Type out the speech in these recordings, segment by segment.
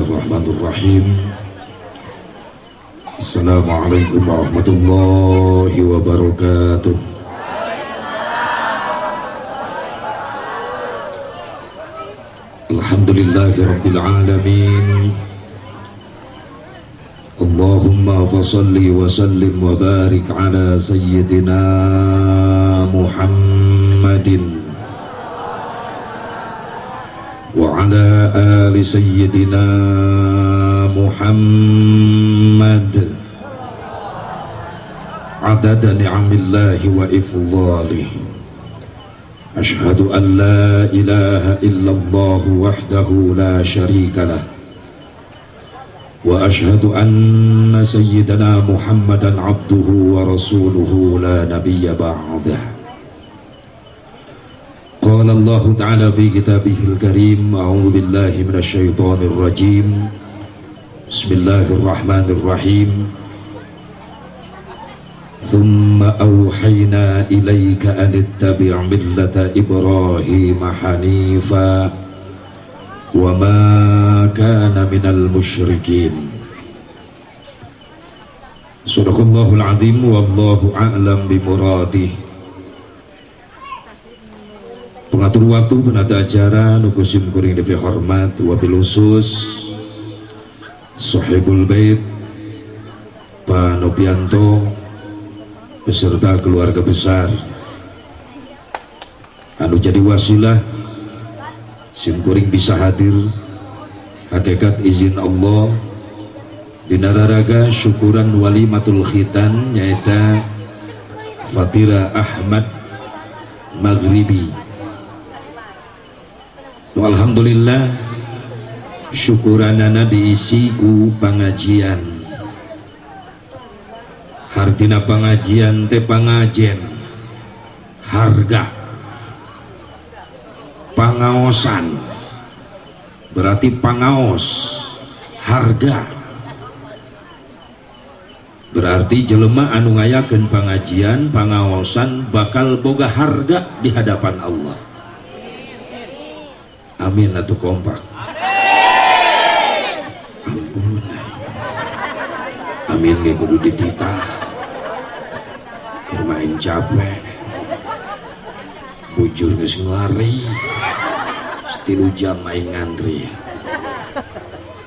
Bismillahirrahmanirrahim. Assalamualaikum warahmatullahi wabarakatuh. Alhamdulillahi rabbil alamin. Allahumma fasalli wa sallim wa barik ala sayyidina Muhammadin wa ala ali sayyidina Muhammad adada ni'amillahi wa ifdhalih. Ashhadu an la ilaha illallah wahdahu la syarika lah wa ashhadu anna sayyidina Muhammadan abduhu wa rasuluhu la nabiyya ba'dah. Qala Allah ta'ala fi kitabihil karim, a'udzu billahi minasy syaithanir rajim. Bismillahirrahmanirrahim. Thumma awhayna ilayka an ittabi' millata Ibrahim hanifa wa ma kana minal musyrikin. Sadaqallahul azim, wallahu a'lam bimuradih. Pengatur waktu penata acara nukusim kuring devi hormat wabil khusus Sohibul Bait Pak Nopianto beserta keluarga besar anu jadi wasilah sim kuring bisa hadir hakikat izin Allah di nararaga syukuran walimatul khitan nyaita Fatira Ahmad Maghribi. Alhamdulillah syukuranana diisi ku pangajian. Hartina pangajian teh pangajen harga pangaosan berarti pangaos harga berarti jelema anu ngayakeun pangajian pangaosan bakal boga harga di hadapan Allah. Amin atuh kompak. Ampun. Amin ge kudu dititah. Keur main capek. Bujur geus ngelari. Stilu jam main ngantri.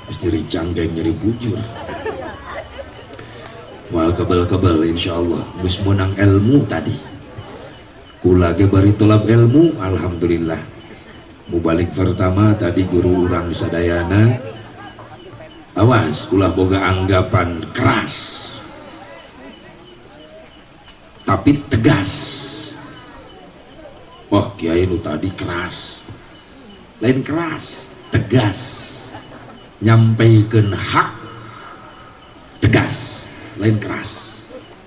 Geus nyeri canggeng nyeri bujur. Moal kebal-kebal insyaallah. Geus meunang ilmu tadi. Kula ge bari tolab ilmu alhamdulillah. Mubalik pertama tadi guru urang sadayana awas ulah boga anggapan keras tapi tegas. Wah kiai nu tadi keras, lain keras tegas, nyampaikan hak tegas lain keras.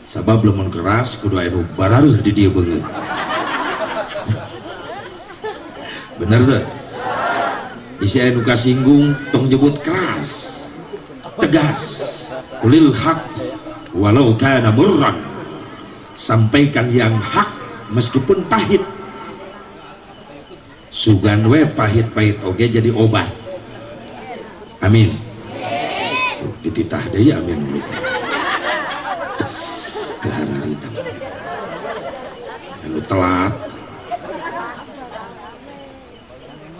Sabab lamun keras kudu aya nu bararuh di dieu beungeut. Bener tuh? Isi anu kasinggung tong nyebut keras tegas. Kulil haq walau kana murran, sampaikan yang hak meskipun pahit. Sugan we pahit-pahit oge jadi obat. Amin. Tuh, dititah deui amin. Kehararitan anu telat.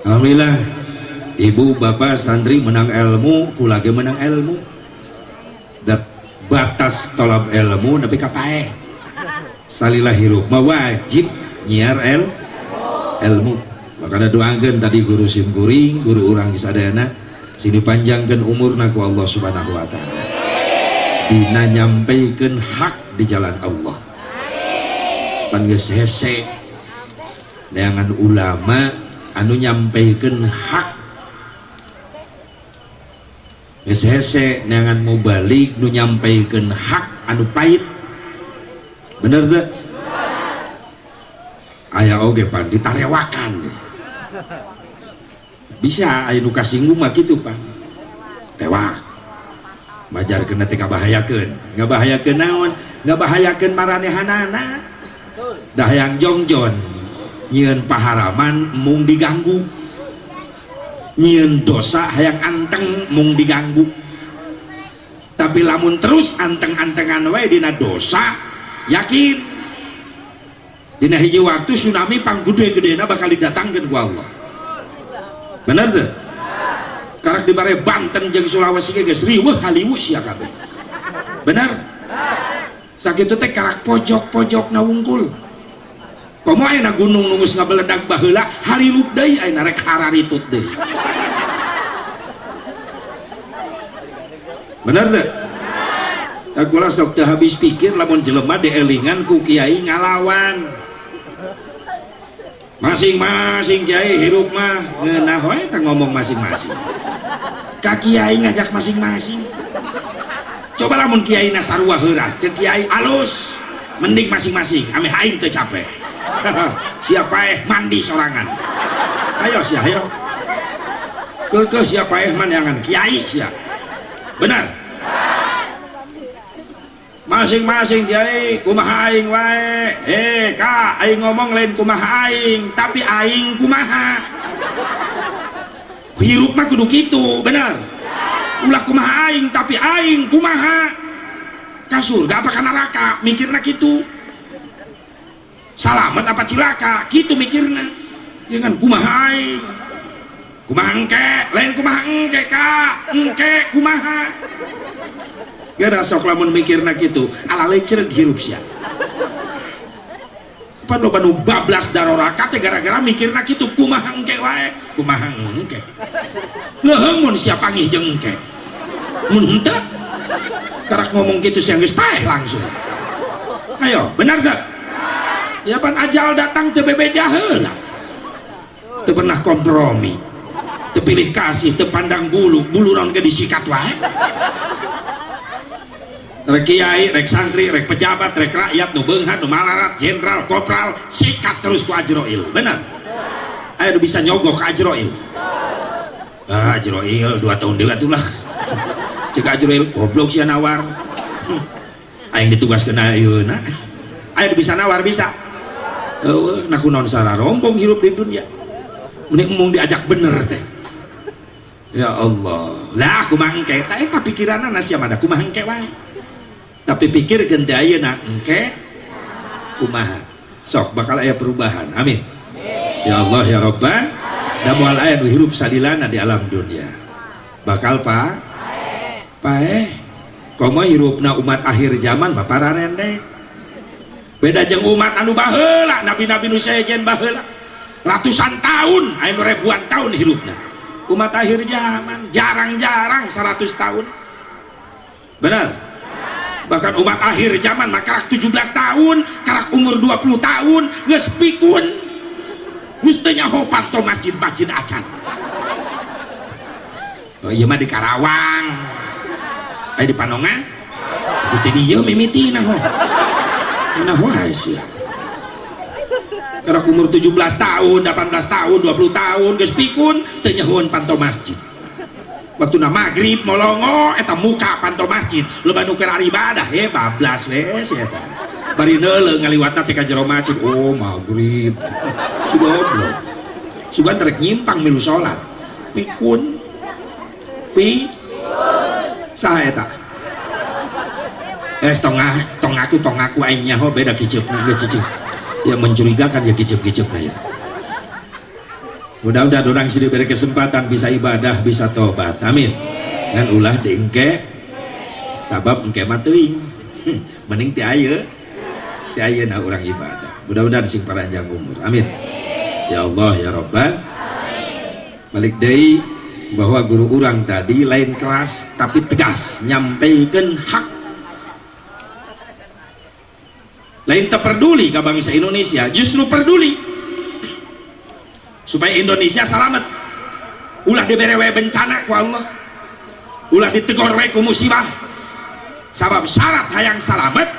Alhamdulillah ibu bapak santri menang ilmu kula ge menang ilmu. Dat batas tolab ilmu nepi ka paeh. Salilah hirup mah wajib nyiar ilmu. Makanya doakeun tadi guru sim kuring, guru urang sadayana sini panjangkeun umurna ku Allah Subhanahu wa taala. Dina nyampaikeun hak di jalan Allah. Pan geus hese neangan ulama anu nyampaikeun hak geus hese neangan mubalik nu nyampaikeun hak anu pahit. Bener teh? Aya oge pan ditarewakan. Bisa aya nu kasinggung mah kitu pan. Tewak. Majarkeun teh ngabahayakeun. Ngabahayakeun naon? Ngabahayakeun maranehanana. Dah yang jongjon nyieun paharaman mung diganggu nyieun dosa hayang anteng mung diganggu, tapi lamun terus anteng-antengan wae dina dosa, yakin dina hiji waktu tsunami panggede-gedena bakal didatangkeun ku Allah. Bener tuh? Karak di bare Banten jeung Sulawesi ge geus riweuh haliweuh sia kabeh. Bener? Sakitu teh karak pojok-pojok na wungkul. Komo ayeuna gunung nu geus ngabeledag baheula halilup deui ayeuna rek hararitut deui. Bener tuh? Aku lah sok teu habis pikir lamun jelema dielingan ku kiai ngalawan. Masing-masing kiai hirup mah ngeunah wae teh ngomong masing-masing. Ka kiai ngajak masing-masing. Coba lamun kiai na sarua heuras, ceuk kiai alus, mending masing-masing, ame aing teu capek. Siapa mandi sorangan. Ayo sia, ayo. Ke siapa mandangan kiai sia. Benar. Masing-masing kiai kumaha aing wae. Kak, aing ngomong lain kumaha aing, tapi aing kumaha. Hirup mah kudu kitu, bener. Ulah kumaha aing, tapi aing kumaha. Ka surga apa ka neraka, mikirna kitu. Salamet apa cilaka, kitu mikirna. Jangan kumaha aing. Kumaha engke, lain kumaha engke Kak, engke kumaha. Gara sok lamun mikirna kitu, alale cereg hirup sia. Pan loba nu bablas daroraka teh gara-gara mikirna kitu kumaha engke wae, kumaha engke. Leuheung mun sia panggih jeung engke. Mun henteu karak ngomong kitu sia geus paeh langsung. Ayo, benar teh? Ya pan ajal datang teu bebeja heula. Teu pernah kompromi. Teu pilih kasih, teu pandang bulu, buluran ge disikat wae. Rek kiai, rek santri, rek pejabat, rek rakyat, nu beunghar, nu malarat, jenderal, kopral, sikat terus ku Ajroil. Bener? Ayo bisa nyogok ke Ajroil. Ajroil 2 tahun deui atuh lah. Cek Ajroil goblok sia nawar. Aing ditugaskeun ayeuna. Ayo bisa nawar bisa. Eueuh, na kunaon sararompong hirup di dunia. Mending mung diajak bener teh. Ya Allah. Lah kumaha engke teh eta pikiranna sia mah kumaha engke wae. Tapi pikir ganti ayeuna engke kumaha. Sok bakal aya perubahan. Amin. Ya Allah ya Rabbana. Da moal aya nu hirup salilana di alam dunia. Bakal paeh. Komo hirupna umat akhir zaman mah pararende. Beda jeung umat anu baheula, nabi-nabi nu sejen baheula. Ratusan tahun, aya nu ribuan tahun hirupna. Umat akhir zaman jarang-jarang 100 tahun. Benar? Bahkan umat akhir zaman mah karak 17 tahun, karak umur 20 tahun geus pikun. Geus teu nyaho panto masjid-masjid acan. Oh ieu mah di Karawang. Aya di Panongan. Di dieu mimitina ho. Nah wae sia. Karak umur 17 tahun, 18 tahun, 20 tahun geus pikun teu nyahoan panto masjid. Waktu na maghrib molongo eta muka panto masjid loba nu keur ibadah bablas we eta bari neuleuh ngaliwatna teh ka jero masjid. Oh maghrib si goblok sugan rek nyimpang milu salat pikun saha eta tong aku aing nyaho beda kiceupna ge cicing ya mencurigakan ya kiceup-kiceupna ya. Mudah-mudahan orang sini diberi kesempatan bisa ibadah, bisa tobat. Amin. Dan ulah diengke sabab engke mah teuing. Mending ti ayeuna urang ibadah. Mudah-mudahan sing panjang umur. Amin. Ya Allah ya Rabbana. Balik deui bahwa guru urang tadi lain keras tapi tegas nyampaikan hak. Lain tak peduli ka bangsa Indonesia, justru peduli supaya Indonesia selamat. Ulah dibere we bencana ku Allah, ulah ditegor we ku musibah. Sabab syarat hayang selamat,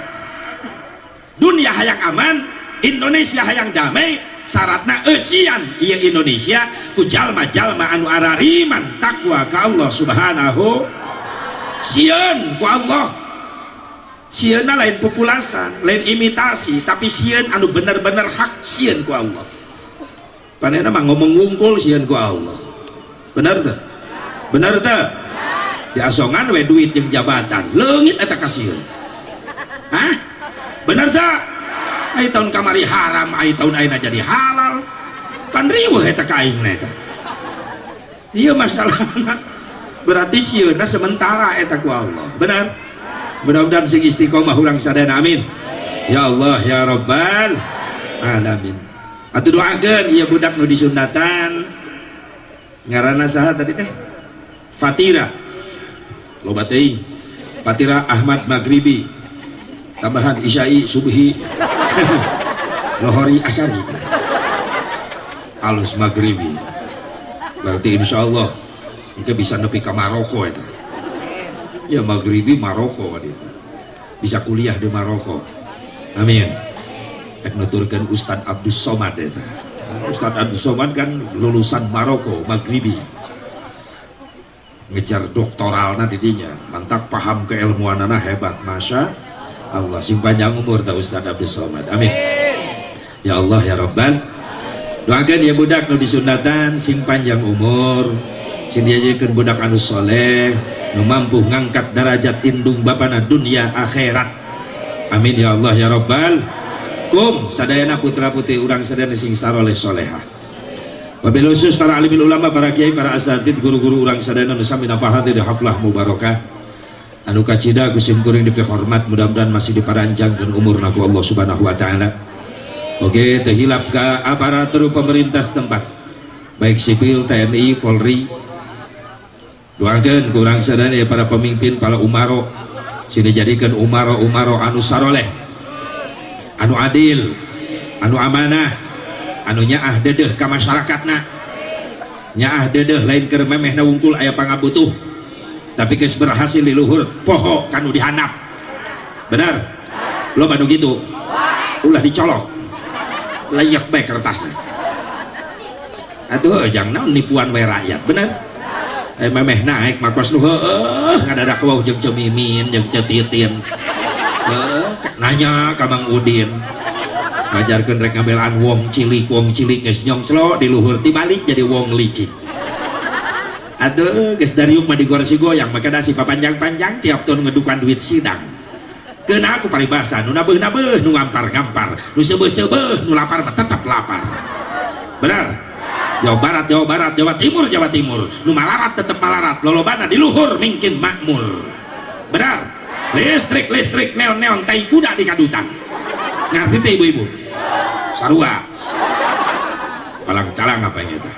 dunia hayang aman, Indonesia hayang damai. Syaratna eusian ieu Indonesia ku jalma-jalma anu arariman takwa ka Allah subhanahu. Sieun ku Allah. Sieunna lain populasan, lain imitasi, tapi sieun anu bener-bener hak sieun ku Allah. Panena mah ngomong ngungkul sieun ku Allah. bener tuh, bener tuh. Di asongan we duit jeung jabatan leungit eta kasieun. Hah? Bener tuh? Ai tahun kamari haram, ai tahun ayeuna jadi halal. Pan riweuh eta ka aing eta. Ieu masalahna. Berarti sieuna sementara eta ku Allah. Benar? Mudah-mudahan sing istiqomah urang sadayana amin. Ya Allah ya Rabbal alamin. Atuh doakeun ieu budak nu disundatan. Ngaranna saha tadi teh? Fatira. Loba teuing. Fatira Ahmad Maghribi. Tambahan Isyai Subhi. Lohori Asyari. Alus Maghribi. Berarti insyaallah engke bisa nepi ka Maroko eta. Ya Maghribi Maroko wadita. Bisa kuliah di Maroko. Amin. Ek nuturkeun Ustad Abdus Somad eta. Ustad Abdus Somad kan lulusan Maroko, Maghribi. Ngejar doktoralna di dinya, mantap paham keilmuanana hebat, masya Allah. Sing panjang umur ta Ustad Abdus Somad. Amin. Ya Allah ya Rabbal. Doakeun ya budak nu disunatan sing panjang umur, sing diajekeun budak anu soleh, nu mampu ngangkat derajat indung bapana dunia akhirat. Amin ya Allah ya Rabbal. Kum sadayana putra putri urang sadayana sing saroleh solehah. Wabil khusus para alimil ulama, para kiai, para asatid, guru-guru urang sadayana nu sami nafahati di haflah mubarakah. Anu kacida kusim kuring di hormat, mudah-mudahan masih diparanjang dan umur naku Allah Subhanahu wa taala. Oke, terhilap ke aparatur pemerintah setempat, baik sipil, TNI, Polri. Doakeun kurang sadayana para pemimpin, para umaro, sini jadikan umaro anu saroleh, anu adil, anu amanah, anu nyaah dedeh ka masyarakatna, nyaah dedeh lain keur memehna wungkul aya pangabutuh, tapi geus berhasil di luhur poho kanu dihandap. Benar? Lo anu gitu ulah dicolok layak bae kertasna. Atuh jang naon nipuan we rakyat. Bener? Memeh naik makos nu heueuh ngadadak wau jeung cemimin jeung cetitin. Nanya ka Mang Udin. Ngajarkeun rek ngabelaan wong cilik geus nyongslo di luhur tibalik jadi wong licik. Aduh geus dariuk mah digorsi goyang maka da si papanjang-panjang tiap tahun ngedukan duit sidang. Keuna aku paribasa nu nabeuh-nabeuh nu ngampar-ngampar, nu seubeuh-seubeuh nu lapar mah tetep lapar. Benar? Jawa Barat, Jawa Timur, nu malarat tetep malarat, lolobana di luhur mungkin makmur. Benar? Listrik, neon, tai kuda di kadutan. Ngerti teh ibu-ibu? Sarua. Palang-calang apa yang itu?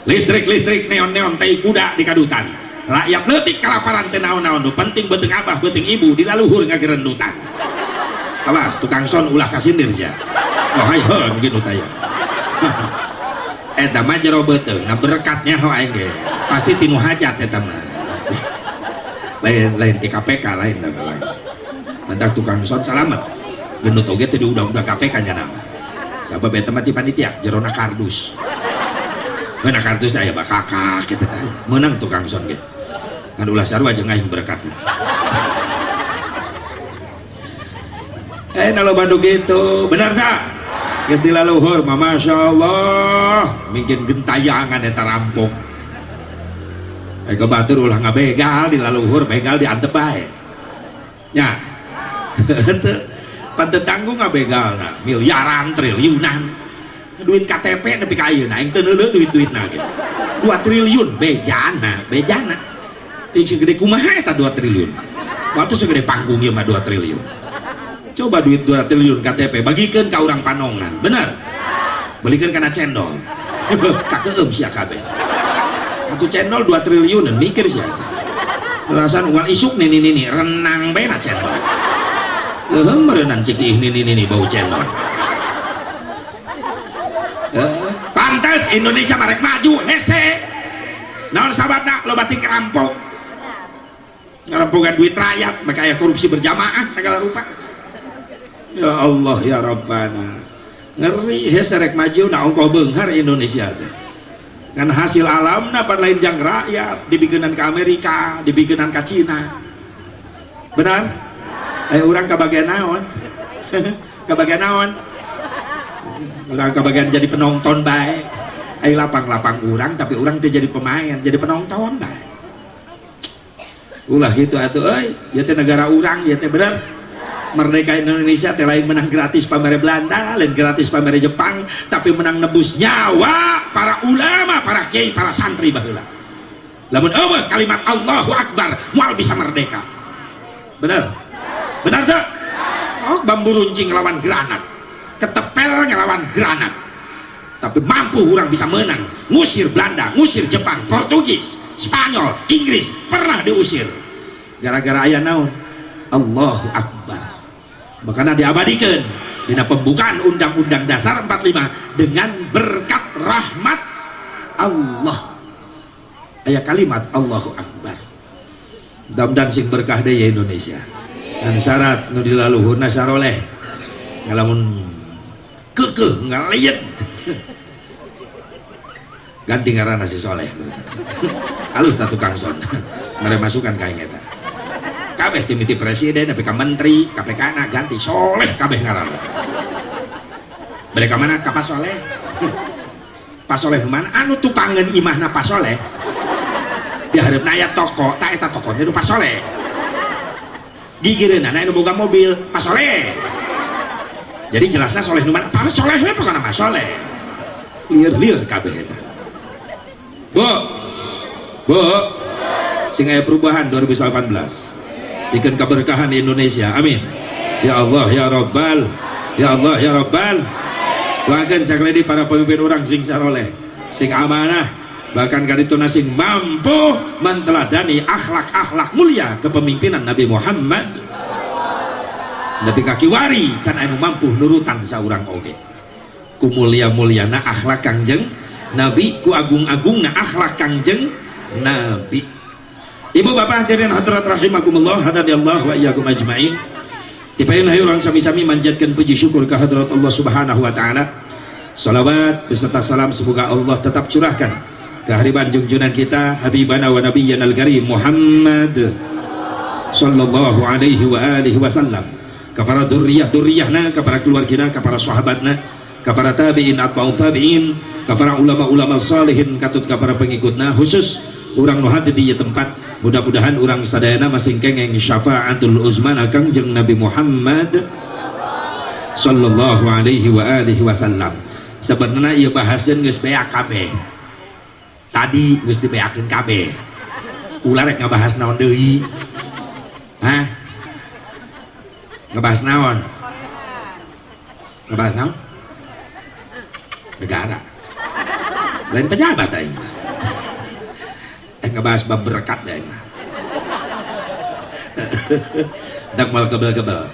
Listrik, neon, tai kuda di kadutan. Rakyat leutik kalaparan teh naon-naon, nu penting beuteung abah beuteung ibu di laluhur ngagerendutan. Awas tukang son ulah kasindir sia. Oh hai heuh gitu tanya. Eta mah jero beuteung, nah berkatnya ho aing ge. Pasti tinu hajat eta mah. Lain ti KPK lain da lain. Mantak tukang son salamet. Gendut oge teh diudah-udah KPK nya nama. Sabab eta mah ti panitia jerona kardus. Mana kardus aya bakakak kitu teh. Meunang tukang son ge. Ngan ulah sarua jeung aing berkatna. Nalo Bandung gitu, benar tak? Geus di laluhur, masya Allah, mungkin gentayangan eta rampung. Ke batur ulah ngabegal di laluhur, begal di antep bae. Nya, pan tanggung ngabegal, nah, miliaran, triliunan, duit KTP nepi ka ayeuna, aing teu neuleuh duit-duitna gitu. 2 triliun bejana. Ting segede kumaha eta 2 triliun. Waktu segede panggung ieu mah 2 triliun. Coba duit 2 triliun KTP bagikeun ka urang Panongan. Bener? Belikeun kana cendol. Kakeum sia kabeh. Atuh cendol 2 triliun mikir sia. Rasan uang isuk nini renang bae na cendol. Heuh meureunnan cik nini bau cendol. Pantes Indonesia marek maju hese. Naon sababna loba ting rampok. Ngarampogan duit rakyat, maka aya korupsi berjamaah segala rupa. Ya Allah ya Rabbana, ngeri heserek maju na ongkoh beunghar Indonesia teh. Ngan hasil alamna pan lain jang rakyat, dibikeunnan ke Amerika, dibikeunnan ke Cina. Benar? Urang kabagian naon? Kabagian naon? Urang kabagian jadi penonton bae. Ai lapang-lapang orang tapi orang teh jadi pemain, jadi penonton dah. Ulah gitu atuh euy, ieu teh negara urang, ieu teh bener. Merdeka Indonesia teh lain menang gratis pamere Belanda, lain gratis pamere Jepang, tapi menang nebus nyawa para ulama, para kiai, para santri baheula. Lamun eueuh kalimat Allahu Akbar moal bisa merdeka. Bener? Bener teh? Oh, bambu runcing lawan granat. Ketepel ngelawan granat. Tapi mampu orang bisa menang, ngusir Belanda, ngusir Jepang, Portugis, Spanyol, Inggris pernah diusir gara-gara aya naon Allahu Akbar. Makanya diabadikan dina pembukaan Undang-Undang Dasar 45 dengan berkat rahmat Allah aya kalimat Allahu Akbar. Mudah-mudahan sing berkah deui Indonesia dan syarat nu dilaluhurna saroleh ngalamun kekeh ngaliet ganti ngaranna si Soleh halus tak tukang son mereka masukkan ka eta kabeh timiti presiden tapi ka menteri KPK na ganti Soleh kabeh ngaranna mereka mana ka Pak Soleh Pak Soleh nu mana anu tukangeun imahna Pak Soleh di hareupna aya toko tak eta tokonya nu Pak Soleh gigireunana anu boga mobil Pak Soleh. Jadi jelasnya Soleh nu mana Pak Soleh we pokona Pak Soleh lieur-lieur kabeh eta. Bu sing aya perubahan 2018 bikin keberkahan di Indonesia amin ya Allah ya Rabbal ya Allah ya Rabbal. Doakeun sakali para pemimpin orang sing saroleh sing amanah bahkan kadituna sing mampu menteladani akhlak-akhlak mulia kepemimpinan Nabi Muhammad Nabi kaki wari can anu mampu nurutan saurang oge ku mulia-muliana akhlak Kangjeng Nabi ku agung-agungna akhlak Kangjeng Nabi. Ibu bapak hadirin hadirat rahimakumullah hadanallahu wa iyyakum ajmain. Dipaeun hayu urang sami-sami manjatkeun puji syukur ka hadrat Allah Subhanahu wa taala. Salawat beserta salam semoga Allah tetap curahkan ke hariban junjungan kita habibana wa nabiyyana al-karim Muhammad sallallahu alaihi wa alihi wasallam. Ka para dzurriyyah-dzurriyyahna, ka para keluargana, ka para sahabatna, ka para tabi'in atba'ut tabi'in, ka para ulama-ulama salihin katut ka para pengikutna khusus urang nu hadir di tempat mudah-mudahan urang sadayana masing kengeng syafaatul uzman Kangjeng Nabi Muhammad sallallahu alaihi wa alihi wasallam. Sebenarnya ieu bahaseun geus beak kabeh. Tadi geus dibeakeun kabeh. Ulah rek ngabahas naon deui? Hah? Ngebahas naon? Ngebahas naon? Negara. Lain pejabat aing. Ngebahas bab berkat deh. Dak mal kebel-kebel.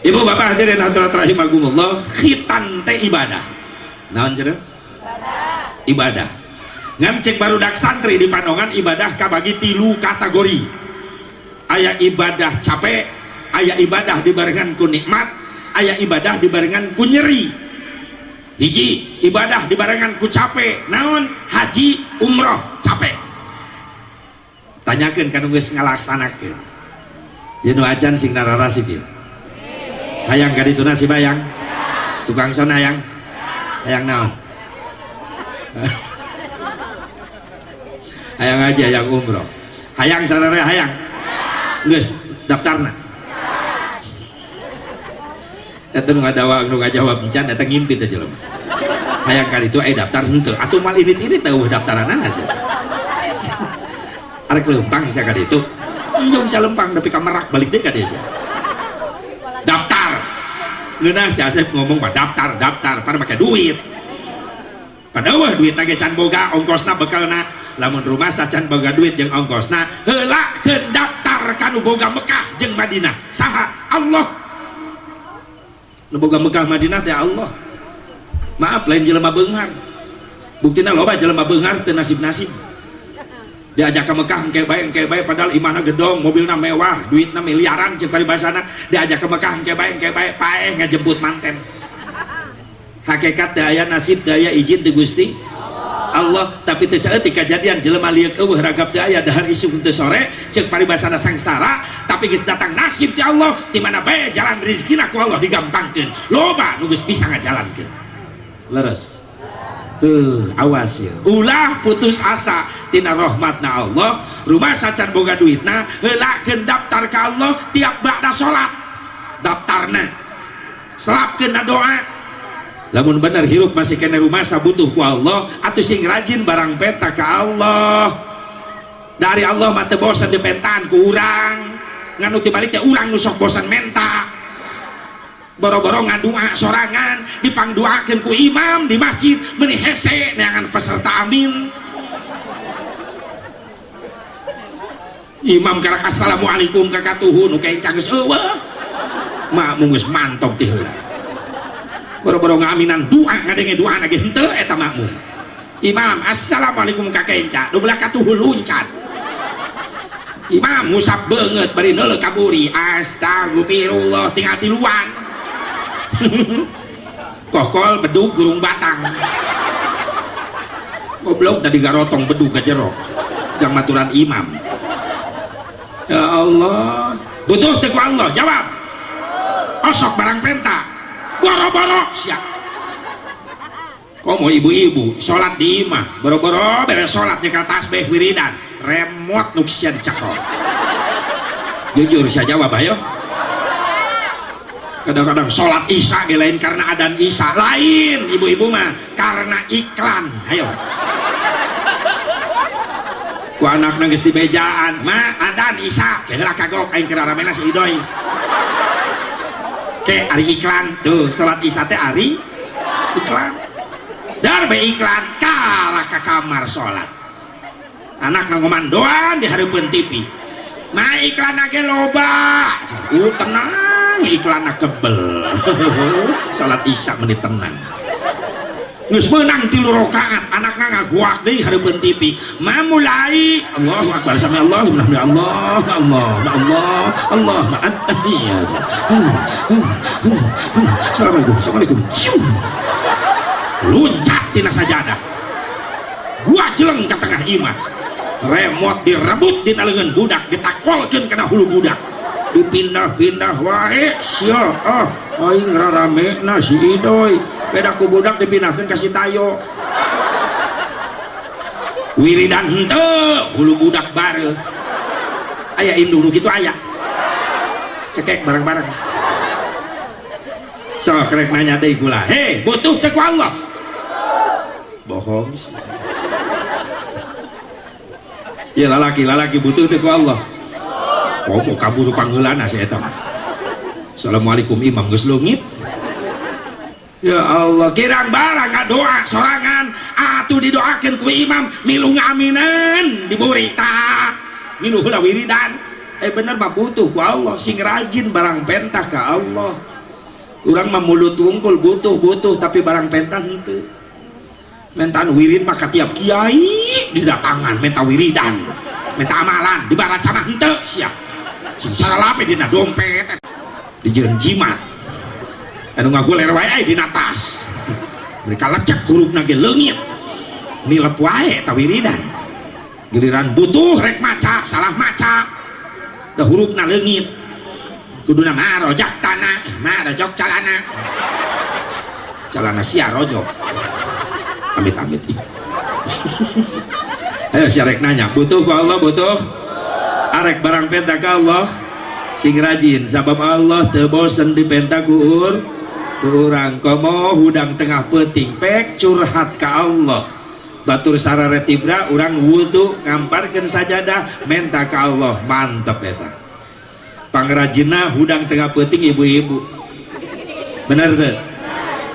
Ibu bapak hadirin hadirat rahimakumullah, khitan teh ibadah. Naon cenah? Ibadah. Ngan cek barudak santri di Pandongan ibadah kabagi 3 kategori. Aya ibadah capek, aya ibadah dibarengan ku nikmat, aya ibadah dibarengan ku nyeri. Hiji ibadah dibarengan ku capek, naon? Haji, umroh, capek. Tanyakeun kanu geus ngalaksanakeun. Ye nu ajan sing nararasib ieu. Hayang ka dituna si bayang? Tukang son hayang? Hayang naon? Hayang haji, hayang umroh. Hayang sararea hayang? Geus daftarna. Eta nu ngadawa nu ngajawab encan eta ngimpi teh jelema. Hayang ka ditu aya daftar henteu. Atuh mal irit-irit teh daftaranna sih. Arek lempang sia ka ditu. Injong sia lempang tapi ka Merak balik deui ka dieu sia. Daftar. Ngeunah si Asep ngomong mah daftar pada make duit. Padahal duit lagi can boga ongkosna bekalna lamun rumah sacan boga duit jeung ongkosna heula keun daftar kanu boga Mekah jeung Madinah saha Allah nu boga Mekah Madinah teh Allah maaf lain jelema beunghar buktina loba jelema beunghar teu nasib-nasib diajak ke Mekah engke bae padahal imana gedong mobilna mewah duitna miliaran ceuk paribasana diajak ke Mekah engke bae paeh ngajemput manten hakikat teh aya nasib teh aya izin ti Gusti Allah tapi teu saeutik kajadian jelema lieur eueuh ragap teh aya dahar isuk teu sore ceuk paribasana sangsara tapi geus datang nasib ti Allah di mana bae jalan rezekina ku Allah digampangkeun loba nu geus bisa ngajalankeun leres awas ya ulah putus asa tina rahmatna Allah rumah sacan boga duitna heulakeun daftar ka Allah tiap ba'da salat daftarna selapkeun doa lamun bener hirup masih kena rumah sabutuh ku Allah atuh sing rajin barang penta ka Allah dari Allah mah teu bosan dipentaan ku urang nganu tibalik teh urang nu sok bosan menta boro-boro ngadua sorangan dipangduakeun ku imam di masjid meuni hese neangan peserta amin imam karak assalamualaikum kakatuhun nu kencang geus eueuh makmum geus mantog ti heula boro-boro ngaminan doa ngadenge doa ge henteu eta makmum imam assalamualaikum kakenca nu belah katuhun luncat imam ngusap beungeut bari neuleuh kaburi astagfirullah tinggal tiluan kokol bedug gurung batang goblok tadi garotong bedug ke jero yang maturan imam ya Allah butuh teku Allah jawab osok barang penta boro-boro siap kok mau ibu-ibu sholat di imah boro-boro beres sholat nyekel tasbih wiridan remote nuksia dicakol jujur saya jawab ayo kadang-kadang sholat isya lain karena adan isya lain ibu-ibu mah karena iklan ayo ku anak nangis di bejaan mah adan isya kira kagok aing kira ramena si idoy ke ari iklan tuh sholat isya teh ari iklan dar be iklan kalah ke kamar sholat anak nangomandoan di hareupeun TV mah iklan age loba tenang iklan kebel salat isya menit tenang geus meunang 3 rakaat anakna ngaguak deui hareupeun TV mah mulai Allahu akbar sami Allahu liman Allah Allah Allah at-tahiyyat assalamualaikum luncat tina sajadah gua jeleng ke tengah imah remote direbut dina leungeun budak ditakolkeun kana hulu budak dipindah-pindah wae sia aing raramena si idoy beda ku budak dipindahkeun ka si tayo wiridan henteu hulu budak bareu aya indung kitu aya cekek bareng-bareng so kerek nanya deui kula he butuh teh ku Allah bohong sih ya lalaki butuh teh ku Allah oh mau kabur panggeulana si eta assalamualaikum imam geus leungit ya Allah kirang barang ngadoa sorangan atuh didoakeun ku imam milu ngamineun diburi tah milu heula wiridan bener mah butuh ku Allah sing rajin barang pentah ka Allah urang mah mulut wungkul butuh tapi barang pentah henteu mentan wirid mah ka tiap kiai didatangan menta wiridan menta amalan dibaraca mah henteu siap sing saralape dina dompet dijieun jimat anu ngagoler wae aya dina tas mereka lecek hurufna ge leungit nilep wae eta wiridan giliran butuh rek maca salah maca da hurufna leungit kuduna mah rojak tanah mah rojok calana sia rojok amit-amit ayo si arek nanya butuh ku Allah butuh arek barang penta ka Allah sing rajin sabab Allah teu bosen dipenta ku urang komo hudang tengah peuting pek curhat ka Allah batur sarare tibra urang wudu ngamparkeun sajadah menta ka Allah mantep eta pangrajinna hudang tengah peuting ibu-ibu bener teu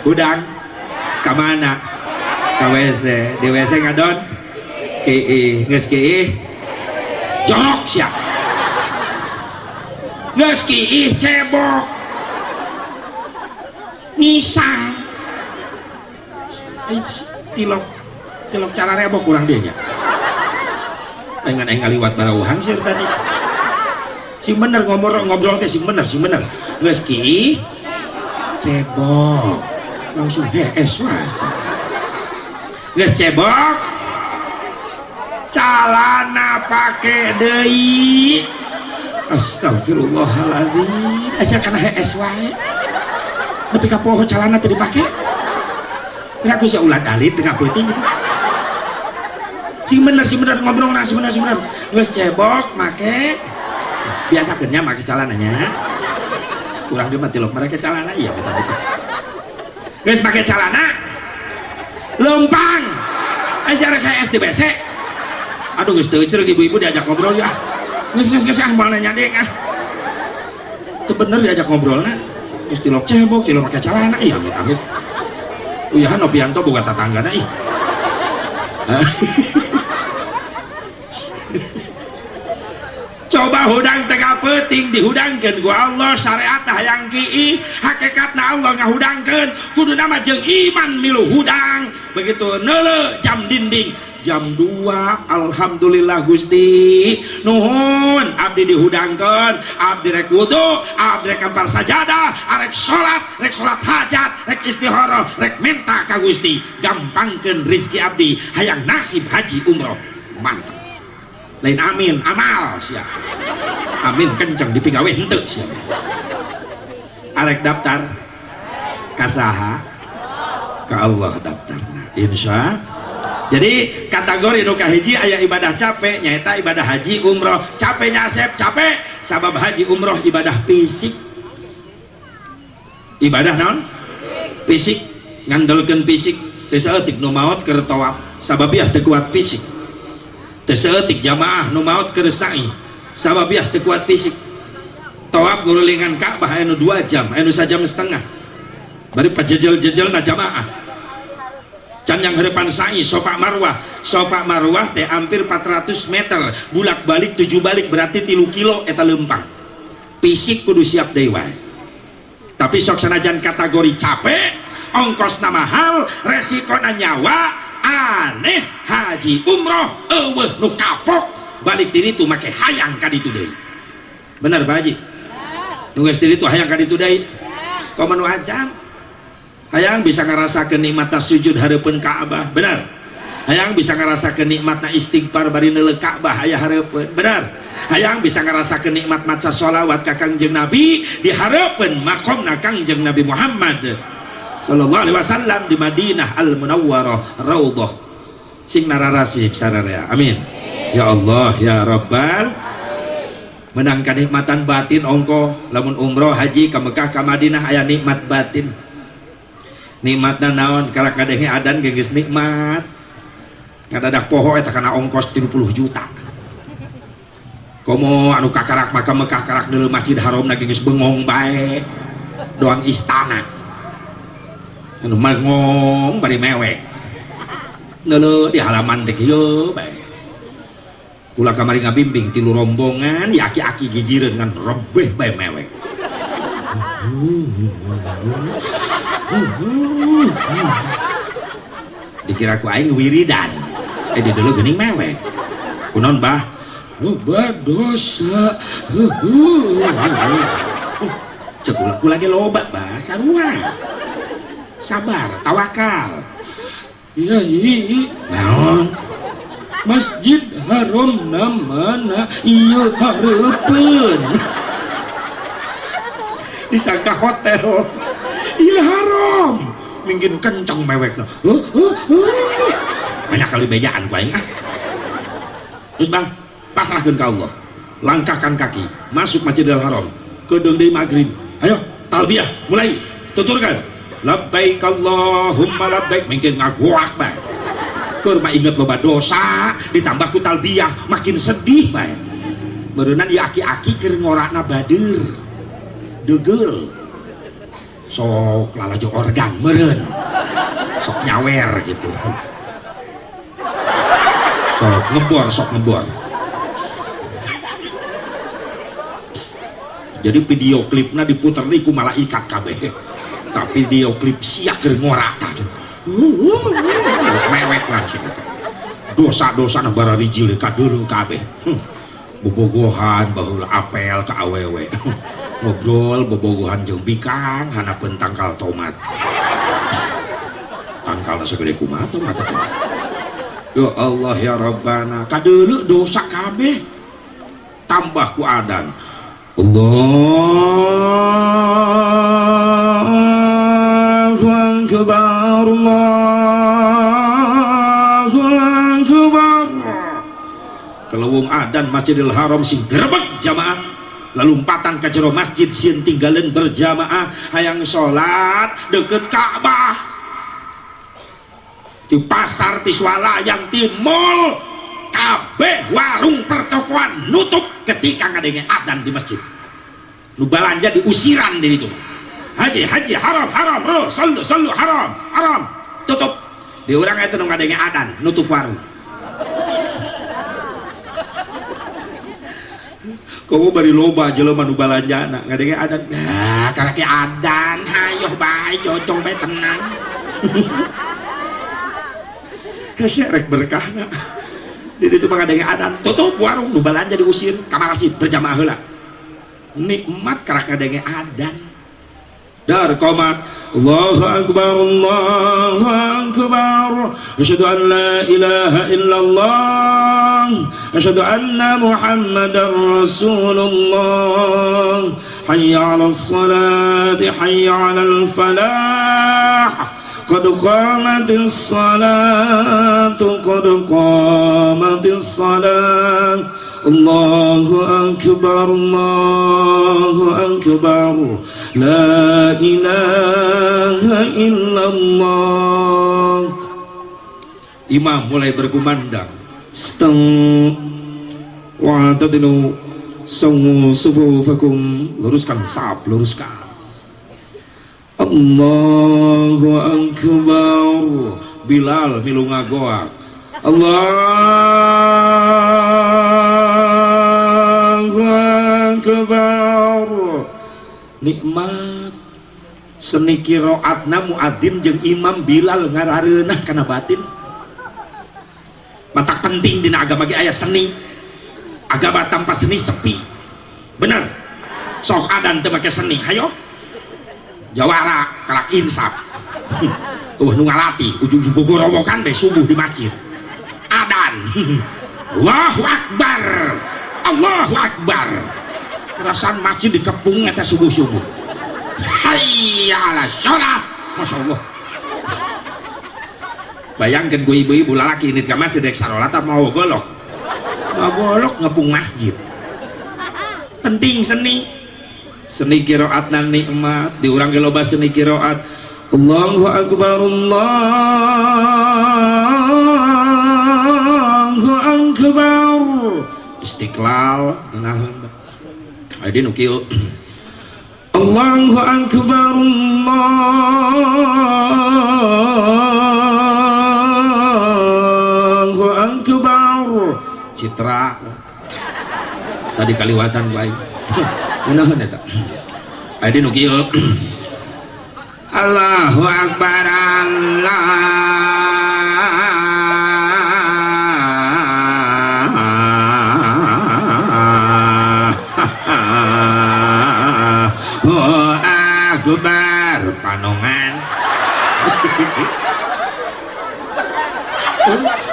hudang ka mana ka WC di WC ngadon geus jorok siap geus kiih cebok nisang tilok cara rebok kurang dia nya pengen aing ngaliwat barauhan sih tadi sing bener ngobrol teh sing bener geus kiih cebok langsung hees wah geus cebok calana pake deui astagfirullahaladzim asa kana hees wae nepi ka poho calana teu dipake aku sih ulat alit tengah penting gitu. Si bener ngobrol nah si bener nges cebok make biasa kerja make celananya kurang dia mati lok mereka celana iya betul nges make celana lempang asyara kayak SDBC aduh nges tuh ibu-ibu diajak ngobrol ya nges ah mau nanya deh ah itu bener diajak ngobrol nah nges tilok cebok tilok make celana iya betul iya Nopianto bukan tetangga nah ih coba hudang tengah peting dihudangkan ku Allah syariat hayang ki'i hakikatna Allah ngahudangkan kudu nama jeung iman milu hudang begitu neule jam dinding jam 2 alhamdulillah Gusti nuhun abdi dihudangkan abdi rek wudu abdi rek kampar sajadah rek salat hajat rek istihara rek minta ka Gusti gampangkeun rezeki abdi hayang nasib haji umroh mantap lain amin amal siap amin kenceng dipigawe henteu siap arek daftar kasaha ka Allah daftarna insya jadi kategori nu kahiji aya ibadah capek nyaeta ibadah haji umroh capeknya asep capek sabab haji umroh ibadah fisik ibadah naon fisik ngandelkeun fisik teu saeutik nu maot keur tawaf sababiah teu kuat fisik tersetik jamaah nu maot keur sa'i sababiah teu kuat fisik tawaf ngurulingan Ka'bah anu 2 jam anu 1 jam setengah bari pajejel-jejelna jamaah can yang harapan sa'i Safa Marwah teh hampir 400 meter bulak balik 7 balik berarti 3 kilo eta lempang fisik kudu siap deui wae tapi sok sanajan kategori capek ongkosna mahal resikonya nyawa aneh haji umroh eueuh nu kapok balik diri tuh make hayang ka ditu deui bener Pak Haji nu geus diri tuh hayang ka ditu deui komo nu ajam hayang bisa ngarasakeun nikmatna sujud hareupeun Ka'bah bener hayang bisa ngarasakeun nikmatna istighfar bari neuleuh Ka'bah aya hareupeun bener hayang bisa ngarasakeun nikmat maca sholawat ka Kangjeng Nabi di hareupeun maqamna Kangjeng Nabi Muhammad sallallahu alaihi wasallam di Madinah Al Munawwarah raudhah sing nararasih sararea amin ya Allah ya Rabbal menang kenikmatan batin ongko lamun umroh haji ka Mekah ka Madinah aya nikmat batin nikmatna naon kala kadehe adan geus nikmat kadadak poho eta kana ongkos 30 juta komo anu kakarak maka Mekah karak deuleu Masjid Haram na geus bengong bae doang istana anu mangong bari mewek neuleuh di halaman teh kieu bae kula kamari ngabimbing 3 rombongan ya aki-aki gigireun ngan rebeh bae mewek dikira ku aing wiridan di dulu geuning mewek kunaon bah loba dosa cek kula ge loba bah sarua sabar tawakal iya naon Masjid Haram namana iya hareupeun disangka hotel iya haram mungkin kencang mewekna banyak kali bejaan ku aing terus bang pasrahkeun ka Allah langkahkan kaki masuk Masjidil Haram kedeung deui magrib ayo talbiyah mulai tuturkan labbaik Allahumma labbaik mungkin ngagoak bae keur mah inget loba dosa ditambah ku talbiyah makin sedih bae meureunna ieu aki-aki keur ngorakna badir deugel sok lalajo organ meureun sok nyawer gitu sok ngebor jadi video klipnya diputer ku malaikat kabeh tapi video klip sia keur ngorak tah mewek langsung dosa-dosa na bararijil ka deuleu kabeh bobogohan baheula apel ka awewe ngobrol bobogohan jeung bikang hanapeun tangkal tomat tangkalna sagede kumaha tomat ya Allah ya Rabbana kadeuleu dosa kabeh tambah ku adan Allahu akbar Allah adan Masjidil Haram sing gerebek jamaah lalumpatan ka jero masjid sieun tinggaleun berjamaah hayang salat deket Ka'bah di pasar ti swalayan ti mall kabeh warung pertokoan nutup ketika ngadenge adan di masjid nu balanja diusiran di itu haji haram sallu haram tutup di urang itu nu ngadenge adan nutup warung kamu bari loba jelema nu balanjana ngadenge adan nah karake adan hayo bae cocong bae tenang hese rek berkahna di ditu ngadenge adan tutup warung nu balanja diusir ka masjid berjamaah heula nikmat karak ngadenge adan dar qomat Allahu akbar asyhadu an la ilaha illallah asyhadu anna muhammadar rasulullah hayya 'alas salati hayya 'alal falah qad qamatis salatu qad qamatis salat Allahu akbar la ilaha illallah. Imam mulai berkumandang steng wa tadinu sawu sufufakum luruskan saf luruskan Allahu akbar Bilal milu ngagoak Allahu akbar nikmat seni kiroatna muadzin jeung imam Bilal ngarareunah kana batin matak penting dina agama ge aya seni agama tanpa seni sepi bener sok adan teu make seni hayo jawara karak insaf nu ngalati ujung-ujung gogorowokan be subuh di masjid adan Allahu akbar rasan masjid dikepung eta subuh-subuh hayya ala sholat Masya Allah bayangkan gue ibu-ibu lalaki ini ke masjid dek sarolat mau golok ngepung masjid penting seni kiroat nan nikmat diurang ke loba seni kiroat Allahu akbar istiqlal nahan adi nu kieu Allahu akbar citra tadi kaliwatan baik nahan eta adi nu kieu Allahu akbar Akbar panongan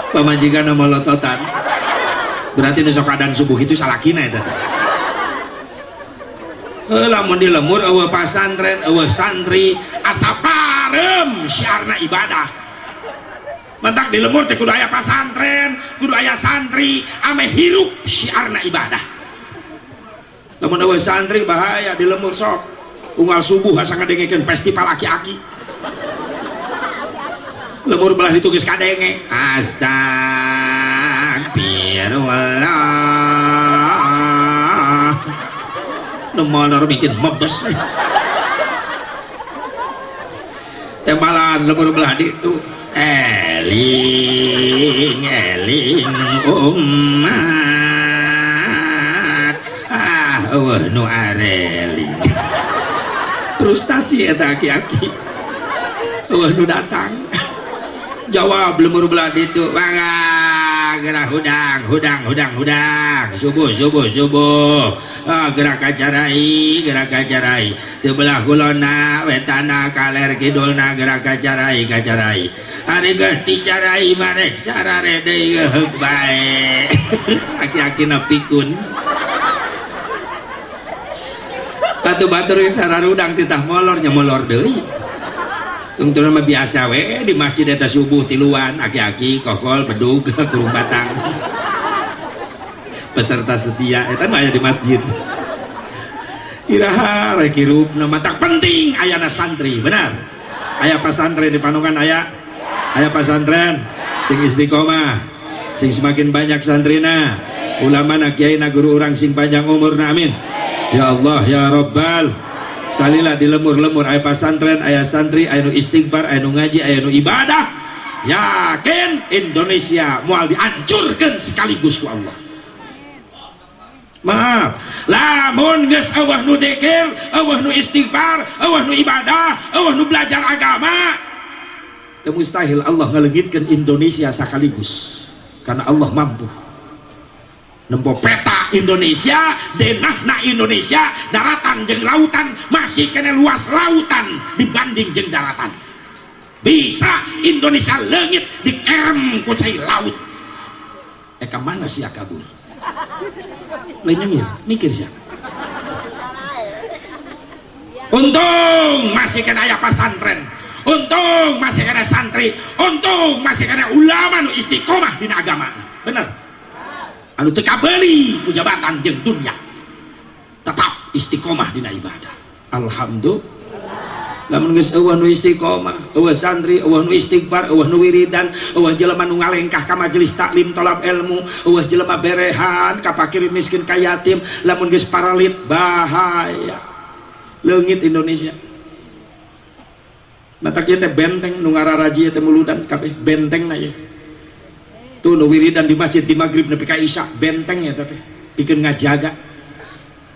pamajikan nama lototan berarti nusok adan subuh itu salakina itu lamun di lemur eueuh pasantren eueuh santri asa parem syiarna ibadah mentak di lemur teh kudu aya pasantren kudu aya santri ame hirup syiarna ibadah lamun eueuh santri bahaya di lemur sok unggal subuh asa ngadengekeun festival aki-aki lemur belah ditugis kadenge astagfirullah nemolor bikin mebes tembalan lemur belah ditu eling umat nu areling frustasi eta aki-aki nu datang jawab lemur belah ditu mangga gerak hudang subuh gerak kacarai teu belah kulonna wetana kaler kidulna gerak kacarai ari geus dicarai marek sarare deui geuk bae aki-akina pikun batu batur sararudang titah molor nya molor deui tungtuna mah biasa we di masjid eta subuh tiluan aki-aki kokol bedug kurung batang peserta setia eta mah aya di masjid. Iraha rek hirupna mata penting ayana santri, benar. Aya pesantren di Panungan aya pesantren sing istiqomah, sing semakin banyak santrina, ulama na kiai na guru orang sing panjang umurna, amin. Ya Allah ya Rabbal salilah di lemur-lemur aya pesantren, aya santri, aya nu istighfar, aya nu ngaji, aya nu ibadah. Yakin Indonesia moal dihancurkan sekaligus ku Allah. Maaf, lamun geus eueuh nu dzikir, eueuh nu istighfar, eueuh nu ibadah, eueuh nu belajar agama, teu mustahil Allah ngaleungitkeun Indonesia sakaligus. Karena Allah mampu. Nempo peta Indonesia, denahna Indonesia, daratan jeung lautan masih kena luas lautan dibanding jeung daratan. Bisa Indonesia leungit dikerem ku cai laut. Eka mana sia kabur? Lainnya mikir siapa? Untung masih kena aya pesantren, untung masih kena santri, untung masih kena ulama nu istiqomah dina agama. Bener? Anu teu kabeuli ku jabatan jeung dunya, tetap istiqomah dina ibadah. Alhamdulillah. Lamun geus eueuh nu istiqomah, eueuh santri, eueuh nu istighfar, eueuh nu wiridan, eueuh jelema nu ngalengkah ka majelis taklim tolab ilmu, eueuh jelema berehan ka fakir miskin ka yatim, lamun geus paralit bahaya. Leungit Indonesia. Mata kieu teh benteng nu ngararaji teh muludan kabeh bentengna ye. Tuh nu wiridan di masjid di magrib nepi ka isya benteng eta teh pikeun ngajaga.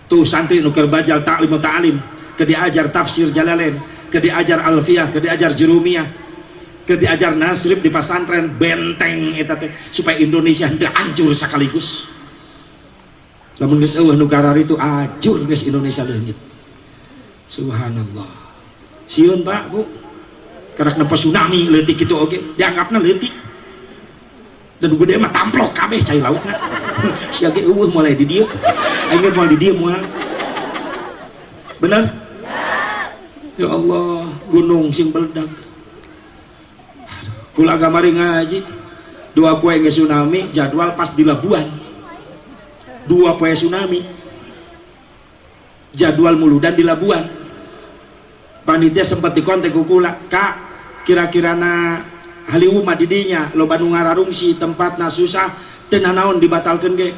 Tuh santri nu keur bajal taklim ta'alim, ke diajar tafsir Jalalain, ke diajar Alfiyah, ke diajar Jurumiyah, ke diajar Nasrib di pesantren benteng eta teh supaya Indonesia henteu hancur sakaligus. Lamun geus eueuh nu karari itu ajur geus Indonesia leungit. Subhanallah. Sieun Pak, Bu. Karak nempo tsunami leutik kitu oge, dianggapna leutik. Dan gede mah tamplok kabeh cai lautna. Sia ge eueuh mulai di dieu. Aing moal di dieu moal. Benar? Ya Allah, gunung sing meledak. Kula kamari ngaji 2 poe ge tsunami, jadwal pas di Labuan. 2 poe tsunami. Jadwal muludan di Labuan. Panitia sempat dikontak ku kula, "Kak, kira-kirana haliwuh mah di dinya loba nu ngararungsi tempatna susah, teu naon dibatalkeun ge."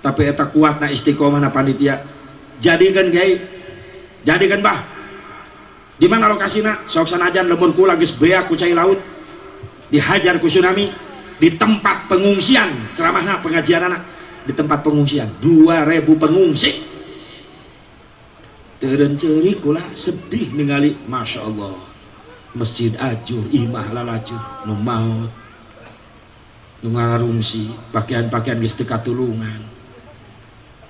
Tapi eta kuatna istiqomahna panitia. Jadikan ge, jadikan bah. Di mana lokasina? Sok sanajan lemur kula geus beak ku cai laut. Dihajar ku tsunami di tempat pengungsian, ceramahna pengajianana di tempat pengungsian 2000 pengungsi. Teureun ceurik kula sedih ningali, Masya Allah, masjid ajur, imah lalajur, nu maot, nu ngararungsi, pakaian-pakaian geus teu katulungan.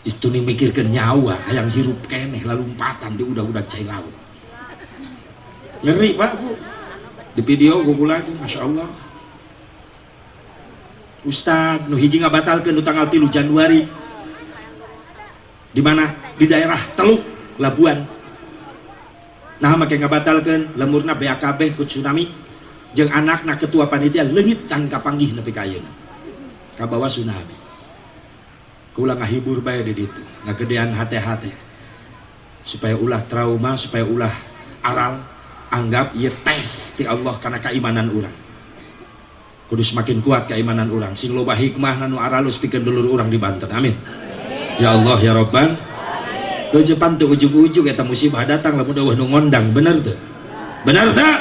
Istuni mikirkeun nyawa hayang hirup keneh lalumpatan di udah-udah cai laut. Ngeri Pak, Bu. Di video kula itu Masya Allah. Ustad nu hiji ngabatalkeun nu tanggal 3 Januari. Di mana? Di daerah Teluk Labuan. Nah make ngabatalkeun lemurna BAKB ku tsunami jeung anakna ketua panitia leungit can kapanggih nepi ka ayeuna. Kabawa tsunami. Kula ngahibur bae di ditu, ngagedean hate-hate. Supaya ulah trauma, supaya ulah aral, anggap ieu tes ti Allah karena keimanan urang. Kudu semakin kuat keimanan urang. Sing loba hikmah nu aralus pikeun dulur urang di Banten. Amin. Ya Allah ya Rabbal. Kejepan teu ujug-ujug eta musibah datang lamun eueuh nu ngondang, bener teu? Bener teu?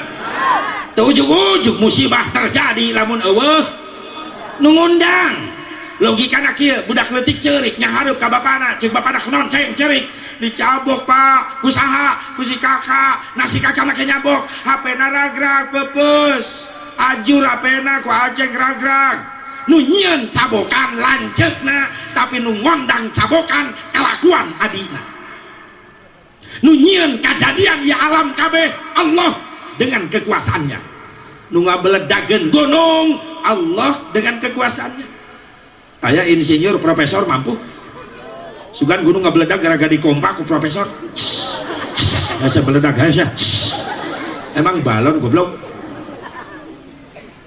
Teu ujug-ujug musibah terjadi lamun eueuh nu ngundang. Logikana kieu, budak leutik ceurik nyahareup ka bapana, ceuk bapana kunaon ceng ceurik, dicabok Pak, ku saha, ku si kakak, nasi kakak make nyabok, HP-na ragrag pepeus, ajur HP-na ku aceng ragrag, nu nyieun cabokan lanceukna, tapi nu ngondang cabokan kelakuan adina, nu nyieun kajadian ya alam kabeh Allah dengan kekuasaannya, nu ngabeledageun gunung Allah dengan kekuasaannya. Aya insinyur profesor mampu sugan gunung ngabeledag gara-gara dikompak ku profesor. Asa beledag asa. Emang balon goblok.